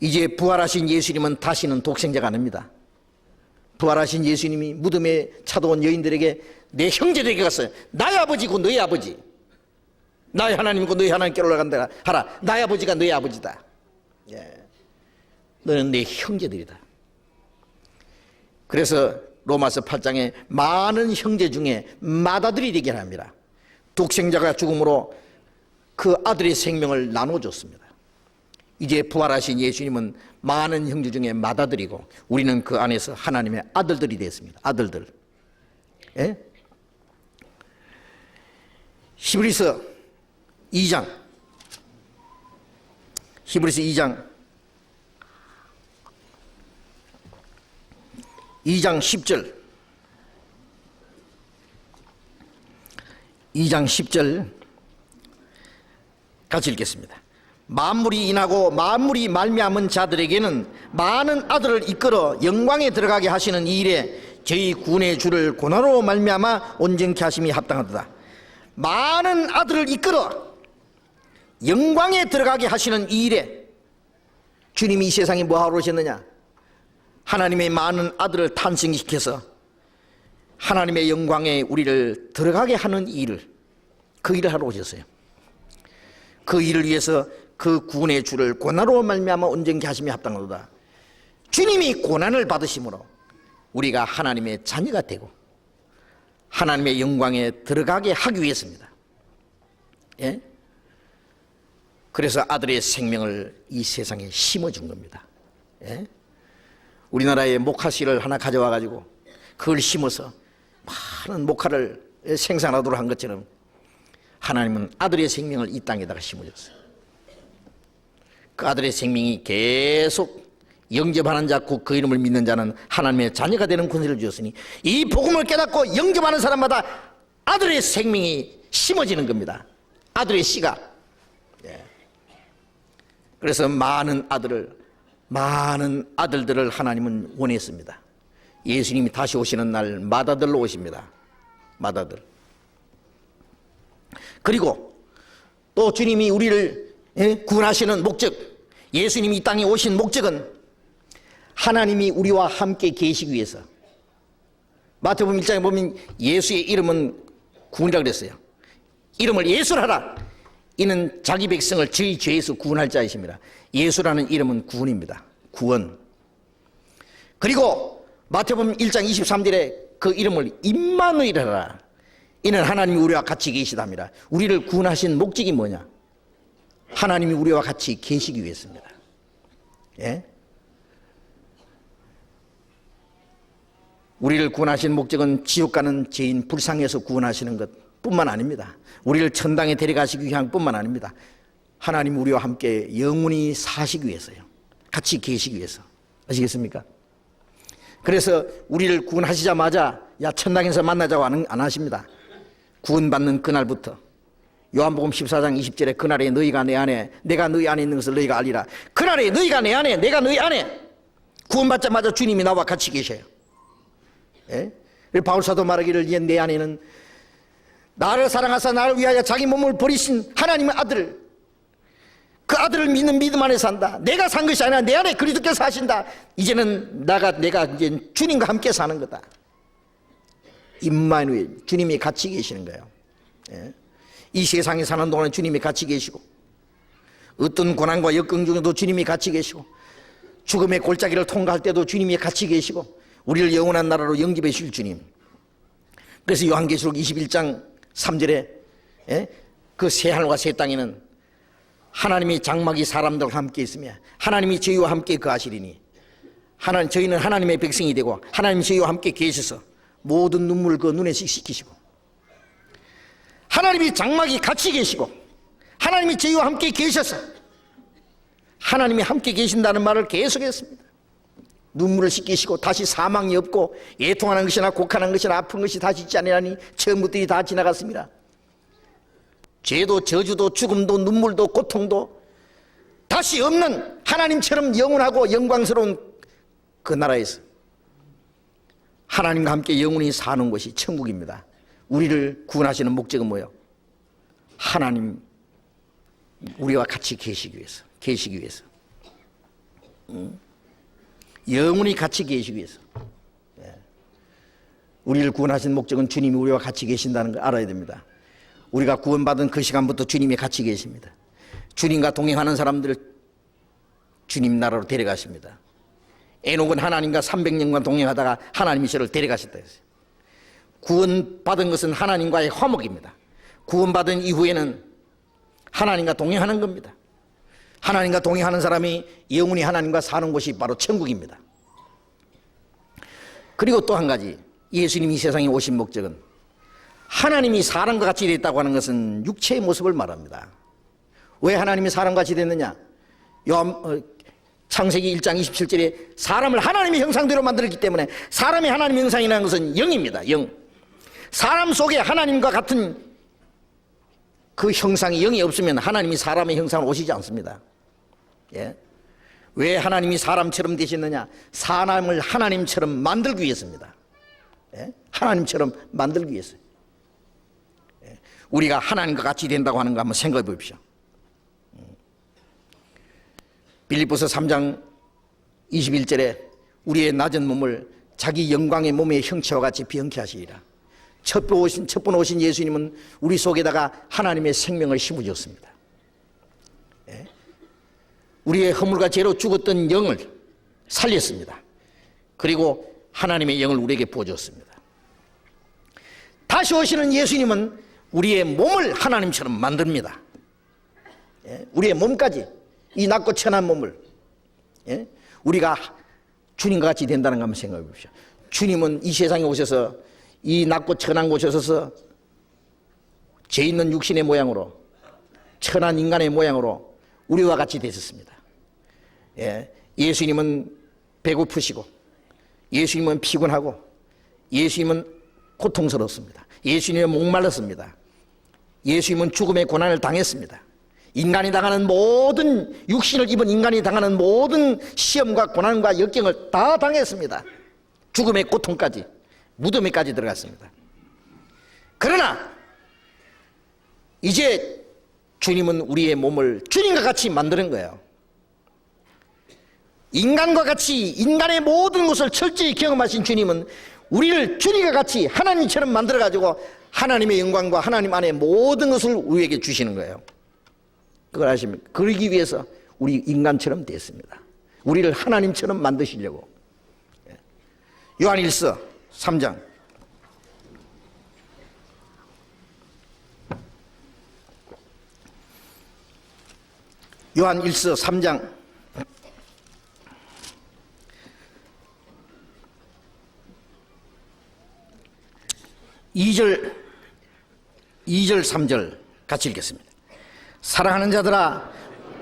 이제 부활하신 예수님은 다시는 독생자가 아닙니다. 부활하신 예수님이 무덤에 찾아온 여인들에게, 내 형제들에게 갔어요. 나의 아버지고 너의 아버지, 나의 하나님이고 너의 하나님께로 올라간다 하라. 나의 아버지가 너의 아버지다. 예. 너는 내 형제들이다. 그래서 로마서 8장에 많은 형제 중에 맏아들이 되게 합니다. 독생자가 죽음으로 그 아들의 생명을 나눠줬습니다. 이제 부활하신 예수님은 많은 형제 중에 맏아들이고 우리는 그 안에서 하나님의 아들들이 됐습니다. 아들들. 예? 히브리서 2장 10절 2장 10절 같이 읽겠습니다. 만물이 인하고 만물이 말미암은 자들에게는 많은 아들을 이끌어 영광에 들어가게 하시는 이 일에 저희 구원의 주를 고난으로 말미암아 온전케 하심이 합당하도다. 많은 아들을 이끌어 영광에 들어가게 하시는 이 일에, 주님이 이 세상에 뭐하러 오셨느냐? 하나님의 많은 아들을 탄생시켜서 하나님의 영광에 우리를 들어가게 하는 일을, 그 일을 하러 오셨어요. 그 일을 위해서 그 구원의 주를 고난으로 말미암아 온전케 하심이 합당하도다. 주님이 고난을 받으심으로 우리가 하나님의 자녀가 되고 하나님의 영광에 들어가게 하기 위해서입니다. 예? 그래서 아들의 생명을 이 세상에 심어준 겁니다. 예? 우리나라에 목화씨를 하나 가져와 가지고 그걸 심어서 많은 목화를 생산하도록 한 것처럼 하나님은 아들의 생명을 이 땅에다가 심어줬어요. 그 아들의 생명이 계속 영접하는 자, 곧 그 이름을 믿는 자는 하나님의 자녀가 되는 권세를 주었으니 이 복음을 깨닫고 영접하는 사람마다 아들의 생명이 심어지는 겁니다. 아들의 씨가. 예. 그래서 많은 아들들을 하나님은 원했습니다. 예수님이 다시 오시는 날 맏아들로 오십니다. 맏아들. 그리고 또 주님이 우리를 구원하시는 목적, 예수님이 이 땅에 오신 목적은 하나님이 우리와 함께 계시기 위해서. 마태복음 1장에 보면 예수의 이름은 구원이라고 그랬어요. 이름을 예수라 하라. 이는 자기 백성을 저희 죄에서 구원할 자이십니다. 예수라는 이름은 구원입니다. 구원. 그리고 마태복음 1장 23절에 그 이름을 임마누엘 하라. 이는 하나님이 우리와 같이 계시답니다. 우리를 구원하신 목적이 뭐냐? 하나님이 우리와 같이 계시기 위해서입니다. 예? 우리를 구원하신 목적은 지옥 가는 죄인 불쌍해서 구원하시는 것 뿐만 아닙니다. 우리를 천당에 데려가시기 위한 뿐만 아닙니다. 하나님 우리와 함께 영원히 사시기 위해서요. 같이 계시기 위해서. 아시겠습니까? 그래서 우리를 구원하시자마자 야 천당에서 만나자고 안 하십니다. 구원받는 그날부터 요한복음 14장 20절에 그날에 너희가 내 안에 내가 너희 안에 있는 것을 너희가 알리라. 그날에 너희가 내 안에 내가 너희 안에, 구원받자마자 주님이 나와 같이 계셔요. 예? 바울사도 말하기를 이제 내 안에는 나를 사랑하사 나를 위하여 자기 몸을 버리신 하나님의 아들, 그 아들을 믿는 믿음 안에 산다. 내가 산 것이 아니라 내 안에 그리스도께서 사신다. 이제는 내가 이제 주님과 함께 사는 거다. 임마누엘, 주님이 같이 계시는 거예요. 예? 이 세상에 사는 동안에 주님이 같이 계시고, 어떤 고난과 역경 중에도 주님이 같이 계시고, 죽음의 골짜기를 통과할 때도 주님이 같이 계시고, 우리를 영원한 나라로 영접해 주실 주님. 그래서 요한계시록 21장 3절에 그 새 하늘과 새 땅에는 하나님의 장막이 사람들과 함께 있으며 하나님이 저희와 함께 거하시리니 저희는 하나님의 백성이 되고 하나님이 저희와 함께 계셔서 모든 눈물을 그 눈에 씻기시고, 하나님이 장막이 같이 계시고 하나님이 저희와 함께 계셔서, 하나님이 함께 계신다는 말을 계속했습니다. 눈물을 씻기시고 다시 사망이 없고 애통하는 것이나 곡하는 것이나 아픈 것이 다시 있지 아니하니 처음부터 다 지나갔습니다. 죄도 저주도 죽음도 눈물도 고통도 다시 없는 하나님처럼 영원하고 영광스러운 그 나라에서 하나님과 함께 영원히 사는 것이 천국입니다. 우리를 구원하시는 목적은 뭐예요? 하나님 우리와 같이 계시기 위해서 영원히 같이 계시기 위해서. 우리를 구원하신 목적은 주님이 우리와 같이 계신다는 걸 알아야 됩니다. 우리가 구원받은 그 시간부터 주님이 같이 계십니다. 주님과 동행하는 사람들을 주님 나라로 데려가십니다. 에녹은 하나님과 300년간 동행하다가 하나님이 저를 데려가셨다 했어요. 구원받은 것은 하나님과의 화목입니다. 구원받은 이후에는 하나님과 동행하는 겁니다. 하나님과 동행하는 사람이 영원히 하나님과 사는 곳이 바로 천국입니다. 그리고 또 한 가지, 예수님이 이 세상에 오신 목적은 하나님이 사람과 같이 됐다고 하는 것은 육체의 모습을 말합니다. 왜 하나님이 사람과 같이 됐느냐? 창세기 1장 27절에 사람을 하나님의 형상대로 만들었기 때문에, 사람이 하나님의 형상이라는 것은 영입니다. 영. 사람 속에 하나님과 같은 그 형상이, 영이 없으면 하나님이 사람의 형상으로 오시지 않습니다. 예? 왜 하나님이 사람처럼 되셨느냐? 사람을 하나님처럼 만들기 위해서입니다. 예? 하나님처럼 만들기 위해서. 예? 우리가 하나님과 같이 된다고 하는 거 한번 생각해 보십시오. 빌립보서 3장 21절에 우리의 낮은 몸을 자기 영광의 몸의 형체와 같이 비형케 하시리라. 첫 번 오신 예수님은 우리 속에다가 하나님의 생명을 심어주었습니다. 예? 우리의 허물과 죄로 죽었던 영을 살렸습니다. 그리고 하나님의 영을 우리에게 부어주었습니다. 다시 오시는 예수님은 우리의 몸을 하나님처럼 만듭니다. 예? 우리의 몸까지, 이 낮고 천한 몸을, 예? 우리가 주님과 같이 된다는 거 한번 생각해 보십시오. 주님은 이 세상에 오셔서 이 낮고 천한 곳에 서서 죄 있는 육신의 모양으로, 천한 인간의 모양으로 우리와 같이 되셨습니다. 예? 예수님은 배고프시고, 예수님은 피곤하고, 예수님은 고통스럽습니다. 예수님은 목말랐습니다. 예수님은 죽음의 고난을 당했습니다. 인간이 당하는 모든, 육신을 입은 인간이 당하는 모든 시험과 고난과 역경을 다 당했습니다. 죽음의 고통까지, 무덤에까지 들어갔습니다. 그러나 이제 주님은 우리의 몸을 주님과 같이 만드는 거예요. 인간과 같이, 인간의 모든 것을 철저히 경험하신 주님은 우리를 주님과 같이 하나님처럼 만들어가지고 하나님의 영광과 하나님 안에 모든 것을 우리에게 주시는 거예요. 그걸 아십니까? 그러기 위해서 우리 인간처럼 됐습니다. 우리를 하나님처럼 만드시려고. 요한일서 3장 요한일서 3장 2절 3절 같이 읽겠습니다. 사랑하는 자들아,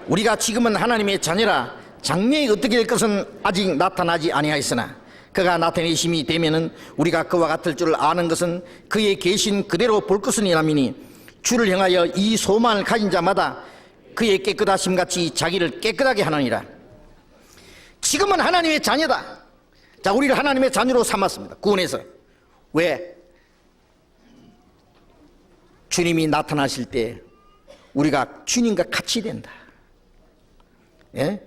우리가 지금은 하나님의 자녀라. 장래에 어떻게 될 것은 아직 나타나지 아니하였으나 그가 나타내심이 되면은 우리가 그와 같을 줄 아는 것은 그의 계신 그대로 볼 것은 이라미니, 주를 향하여 이 소망을 가진 자마다 그의 깨끗하심 같이 자기를 깨끗하게 하느니라. 지금은 하나님의 자녀다. 자, 우리를 하나님의 자녀로 삼았습니다. 구원해서. 왜? 주님이 나타나실 때 우리가 주님과 같이 된다. 예?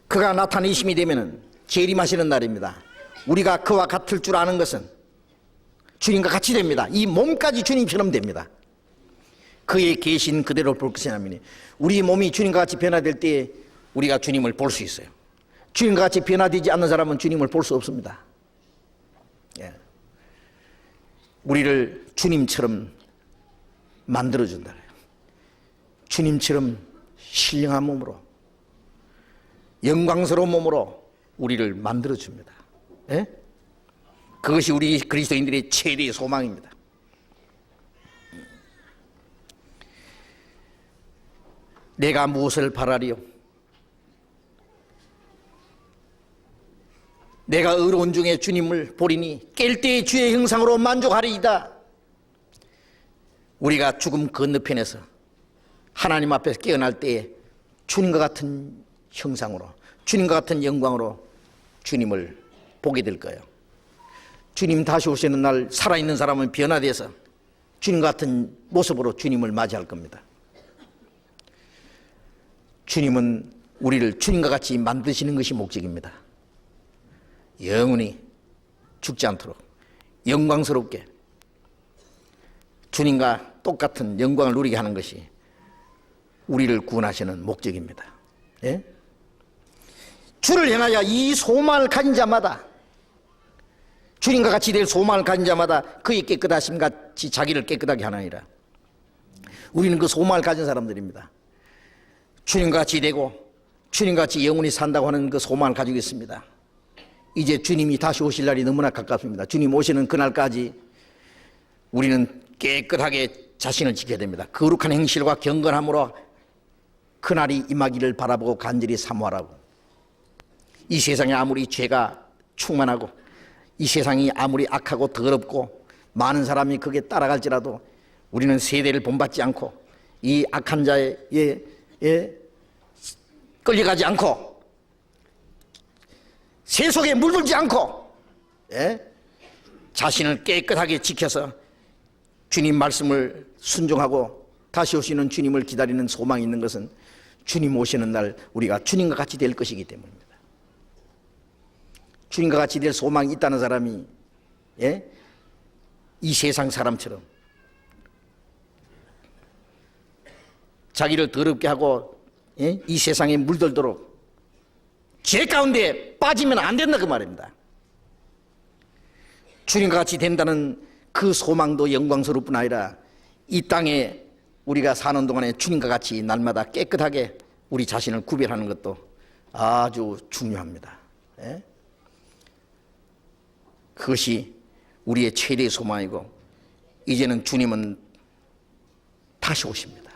그가 나타내심이 되면은 재림하시는 날입니다. 우리가 그와 같을 줄 아는 것은 주님과 같이 됩니다. 이 몸까지 주님처럼 됩니다. 그의 계신 그대로 볼 것이냐면 우리 몸이 주님과 같이 변화될 때에 우리가 주님을 볼 수 있어요. 주님과 같이 변화되지 않는 사람은 주님을 볼 수 없습니다. 예. 우리를 주님처럼 만들어준다. 주님처럼 신령한 몸으로, 영광스러운 몸으로 우리를 만들어줍니다. 예? 그것이 우리 그리스도인들의 최대의 소망입니다. 내가 무엇을 바라리요? 내가 의로운 중에 주님을 보리니 깰 때의 주의 형상으로 만족하리이다. 우리가 죽음 건너편에서 하나님 앞에서 깨어날 때에 주님과 같은 형상으로, 주님과 같은 영광으로 주님을 보게 될 거예요. 주님 다시 오시는 날 살아있는 사람은 변화돼서 주님 같은 모습으로 주님을 맞이할 겁니다. 주님은 우리를 주님과 같이 만드시는 것이 목적입니다. 영원히 죽지 않도록 영광스럽게 주님과 똑같은 영광을 누리게 하는 것이 우리를 구원하시는 목적입니다. 예? 주를 향하여 이 소망을 가진 자마다, 주님과 같이 될 소망을 가진 자마다 그의 깨끗하심 같이 자기를 깨끗하게 하나니라. 우리는 그 소망을 가진 사람들입니다. 주님과 같이 되고 주님과 같이 영원히 산다고 하는 그 소망을 가지고 있습니다. 이제 주님이 다시 오실 날이 너무나 가깝습니다. 주님 오시는 그날까지 우리는 깨끗하게 자신을 지켜야 됩니다. 거룩한 행실과 경건함으로 그날이 임하기를 바라보고 간절히 사모하라고. 이 세상에 아무리 죄가 충만하고 이 세상이 아무리 악하고 더럽고 많은 사람이 그게 따라갈지라도 우리는 세대를 본받지 않고 이 악한 자에 끌려가지 않고 세속에 물들지 않고 자신을 깨끗하게 지켜서 주님 말씀을 순종하고 다시 오시는 주님을 기다리는 소망이 있는 것은 주님 오시는 날 우리가 주님과 같이 될 것이기 때문입니다. 주님과 같이 될 소망이 있다는 사람이 이 세상 사람처럼 자기를 더럽게 하고 이 세상에 물들도록 죄 가운데 빠지면 안 된다 그 말입니다. 주님과 같이 된다는 그 소망도 영광스러울 뿐 아니라 이 땅에 우리가 사는 동안에 주님과 같이 날마다 깨끗하게 우리 자신을 구별하는 것도 아주 중요합니다. 그것이 우리의 최대의 소망이고 이제는 주님은 다시 오십니다.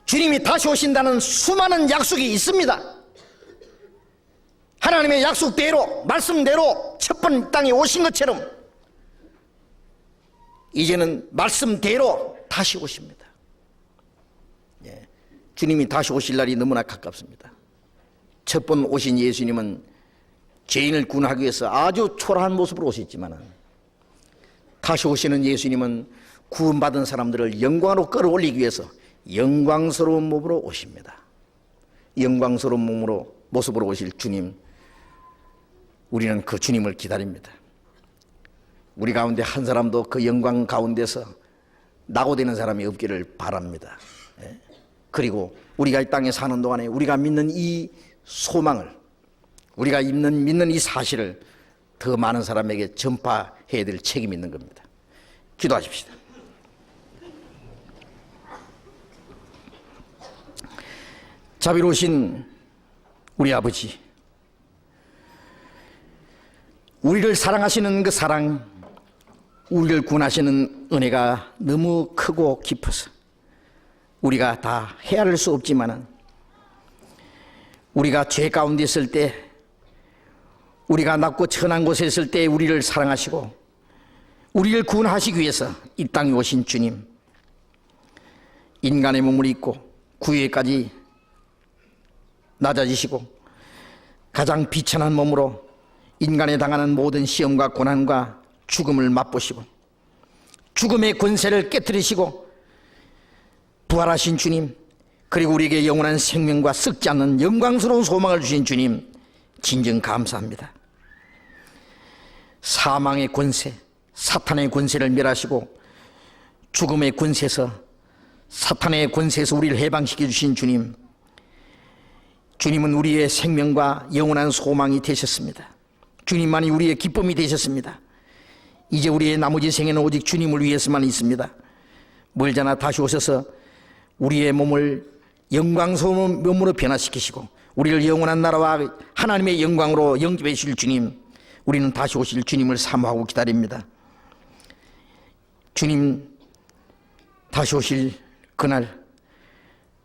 주님이 다시 오신다는 수많은 약속이 있습니다. 하나님의 약속대로 말씀대로 첫 번 땅에 오신 것처럼 이제는 말씀대로 다시 오십니다. 주님이 다시 오실 날이 너무나 가깝습니다. 첫 번 오신 예수님은 죄인을 구원하기 위해서 아주 초라한 모습으로 오셨지만 다시 오시는 예수님은 구원받은 사람들을 영광으로 끌어올리기 위해서 영광스러운 몸으로 오십니다. 영광스러운 몸으로 모습으로 오실 주님, 우리는 그 주님을 기다립니다. 우리 가운데 한 사람도 그 영광 가운데서 낙오되는 사람이 없기를 바랍니다. 그리고 우리가 이 땅에 사는 동안에 우리가 믿는 이 소망을, 우리가 믿는 이 사실을 더 많은 사람에게 전파해야 될 책임이 있는 겁니다. 기도하십시다. 자비로우신 우리 아버지, 우리를 사랑하시는 그 사랑, 우리를 구원하시는 은혜가 너무 크고 깊어서 우리가 다 헤아릴 수 없지만 우리가 죄 가운데 있을 때, 우리가 낮고 천한 곳에 있을 때 우리를 사랑하시고 우리를 구원하시기 위해서 이 땅에 오신 주님, 인간의 몸을 입고 구유에까지 낮아지시고 가장 비천한 몸으로 인간에 당하는 모든 시험과 고난과 죽음을 맛보시고 죽음의 권세를 깨뜨리시고 부활하신 주님, 그리고 우리에게 영원한 생명과 썩지 않는 영광스러운 소망을 주신 주님, 진정 감사합니다. 사망의 권세, 사탄의 권세를 멸하시고 죽음의 권세에서, 사탄의 권세에서 우리를 해방시켜 주신 주님, 주님은 우리의 생명과 영원한 소망이 되셨습니다. 주님만이 우리의 기쁨이 되셨습니다. 이제 우리의 나머지 생애는 오직 주님을 위해서만 있습니다. 멀잖아 다시 오셔서 우리의 몸을 영광스러운 몸으로 변화시키시고 우리를 영원한 나라와 하나님의 영광으로 영접해 주실 주님, 우리는 다시 오실 주님을 사모하고 기다립니다. 주님 다시 오실 그날,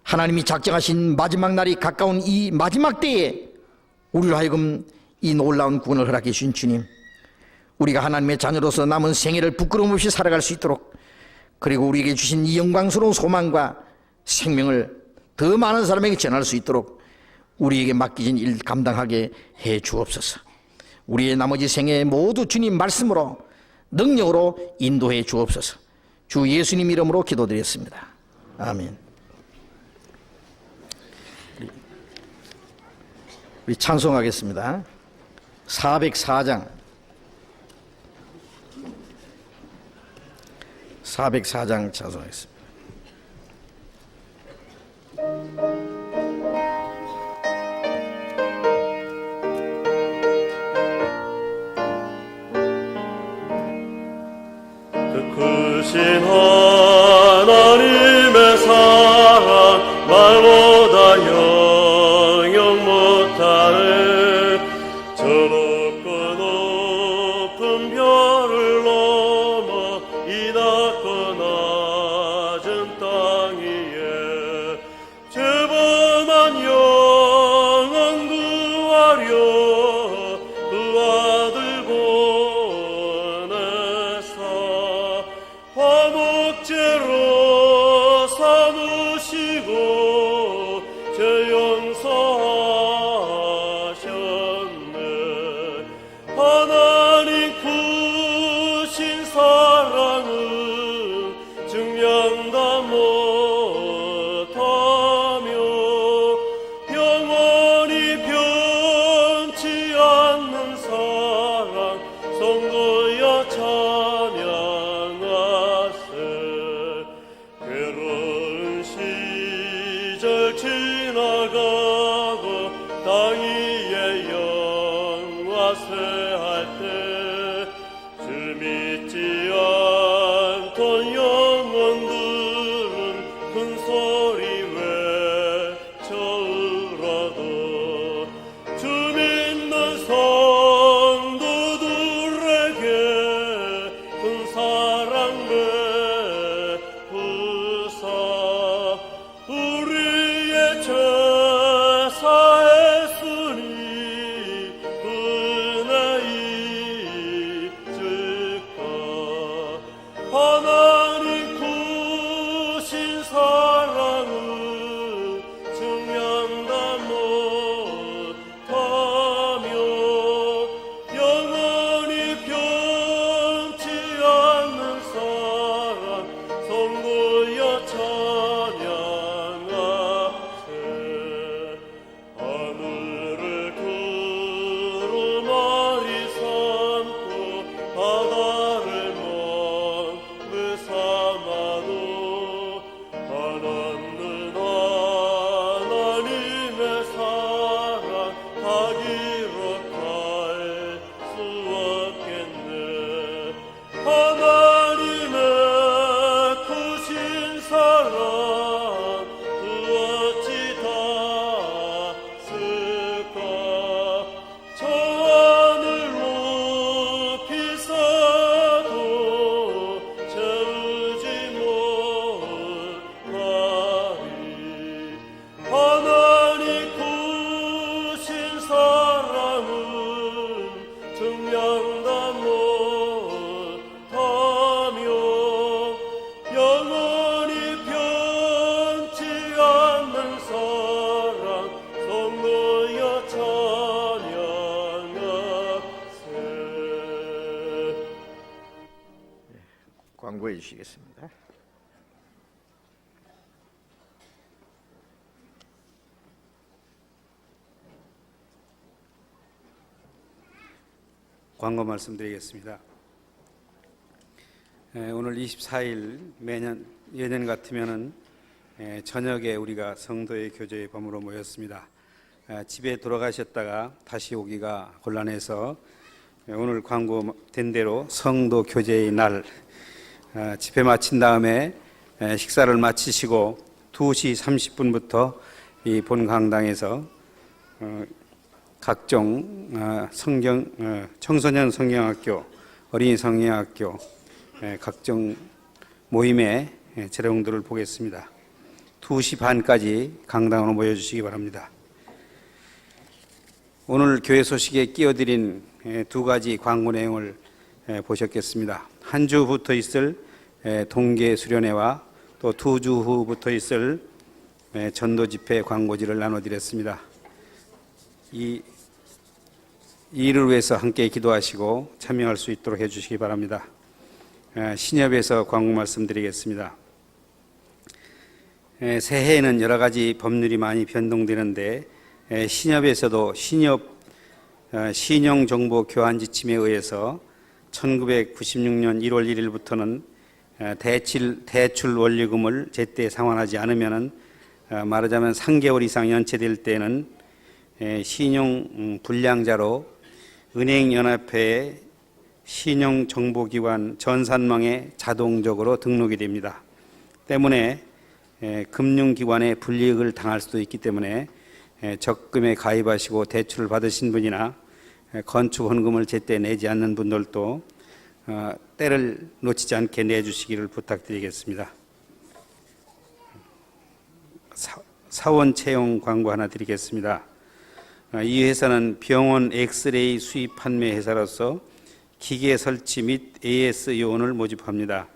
하나님이 작정하신 마지막 날이 가까운 이 마지막 때에 우리로 하여금 이 놀라운 구원을 허락해 주신 주님, 우리가 하나님의 자녀로서 남은 생애를 부끄러움 없이 살아갈 수 있도록, 그리고 우리에게 주신 이 영광스러운 소망과 생명을 더 많은 사람에게 전할 수 있도록 우리에게 맡기진 일 감당하게 해 주옵소서. 우리의 나머지 생애 모두 주님 말씀으로 능력으로 인도해 주옵소서. 주 예수님 이름으로 기도드렸습니다. 아멘. 우리 찬송하겠습니다. 404장 404장 찬송하겠습니다.
크신 하나님의 사랑 말보다 영영 못하네. 저 높고 높은 별을 넘어 이 낮고 낮은 땅 위에 죄범한 영혼 구하려 그 아들 보내사 화목제로 삼으시고 죄 용서하셨네. 하나님 크신 사랑은 증명다 못하며 영원히 변치 않는 사랑 성도여 찬양하세. 괴로운 시절 지나가고 땅 위에 영화세할 때 주 믿지 않던 영혼들은 큰 소리 외쳐울어도 주 믿는 성도들에게 큰 사랑 베푸사 우리의 죄 사했으니 은혜 잊을까. 하나님 크신 사랑은 증명다 못하며 영원히 변치 않는 사랑 성도여 찬양하세. 하늘을 구름아리 삼고 바다를 먼물 삼아도 한없는 하나님의 사랑 다 기록할 수 없겠네. 하나님의 크신 사랑 그 어찌 다 쓸까. 저 하늘 높이 서도 채우지 못하리. 하나님 크신 사랑은 증명다 못하며 영원히 변치 않는 사랑 성도여 찬양하세.
광고해 주시겠습니다.
광고 말씀드리겠습니다. 오늘 24일 매년 예년 같으면은 저녁에 우리가 성도의 교제에 범으로 모였습니다. 집에 돌아가셨다가 다시 오기가 곤란해서 오늘 광고된 대로 성도 교제의 날 집회 마친 다음에 식사를 마치시고 2시 30분부터 이 본 강당에서 각종 청소년 성경학교, 어린이 성경학교 각종 모임의 재롱들을 보겠습니다. 2시 반까지 강당으로 모여주시기 바랍니다. 오늘 교회 소식에 끼어드린 두 가지 광고 내용을 보셨겠습니다. 한 주부터 있을 동계 수련회와 또 2주 후부터 있을 전도 집회 광고지를 나눠드렸습니다. 이 일을 위해서 함께 기도하시고 참여할 수 있도록 해주시기 바랍니다. 신협에서 광고 말씀드리겠습니다. 새해에는 여러 가지 법률이 많이 변동되는데 신협에서도 신용정보 교환 지침에 의해서 1996년 1월 1일부터는 대출 원리금을 제때 상환하지 않으면 말하자면 3개월 이상 연체될 때는 신용 불량자로 은행연합회의 신용정보기관 전산망에 자동적으로 등록이 됩니다. 때문에 금융기관에 불이익을 당할 수도 있기 때문에 적금에 가입하시고 대출을 받으신 분이나 건축헌금을 제때 내지 않는 분들도 때를 놓치지 않게 내주시기를 부탁드리겠습니다. 사원 채용 광고 하나 드리겠습니다. 이 회사는 병원 엑스레이 수입 판매 회사로서 기계 설치 및 AS 요원을 모집합니다.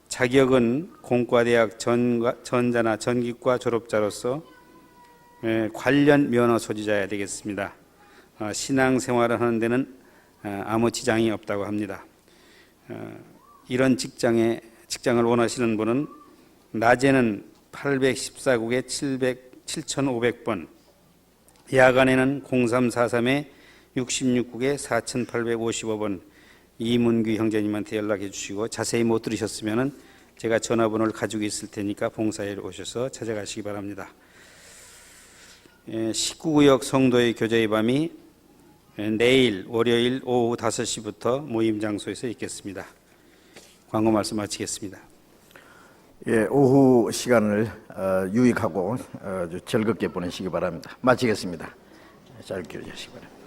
자격은 공과대학 전자나 전기과 졸업자로서 관련 면허 소지자야 되겠습니다. 신앙생활을 하는 데는 아무 지장이 없다고 합니다. 이런 직장을 원하시는 분은 낮에는 814국에 7500번, 야간에는 0343에 66국에 4855번 이문규 형제님한테 연락해 주시고 자세히 못 들으셨으면 제가 전화번호를 가지고 있을 테니까 봉사에 오셔서 찾아가시기 바랍니다. 19구역 성도의 교제의 밤이 내일 월요일 오후 5시부터 모임 장소에서 있겠습니다. 광고 말씀 마치겠습니다.
예, 오후 시간을 유익하고 아주 즐겁게 보내시기 바랍니다. 마치겠습니다. 짧게 해주시기 바랍니다.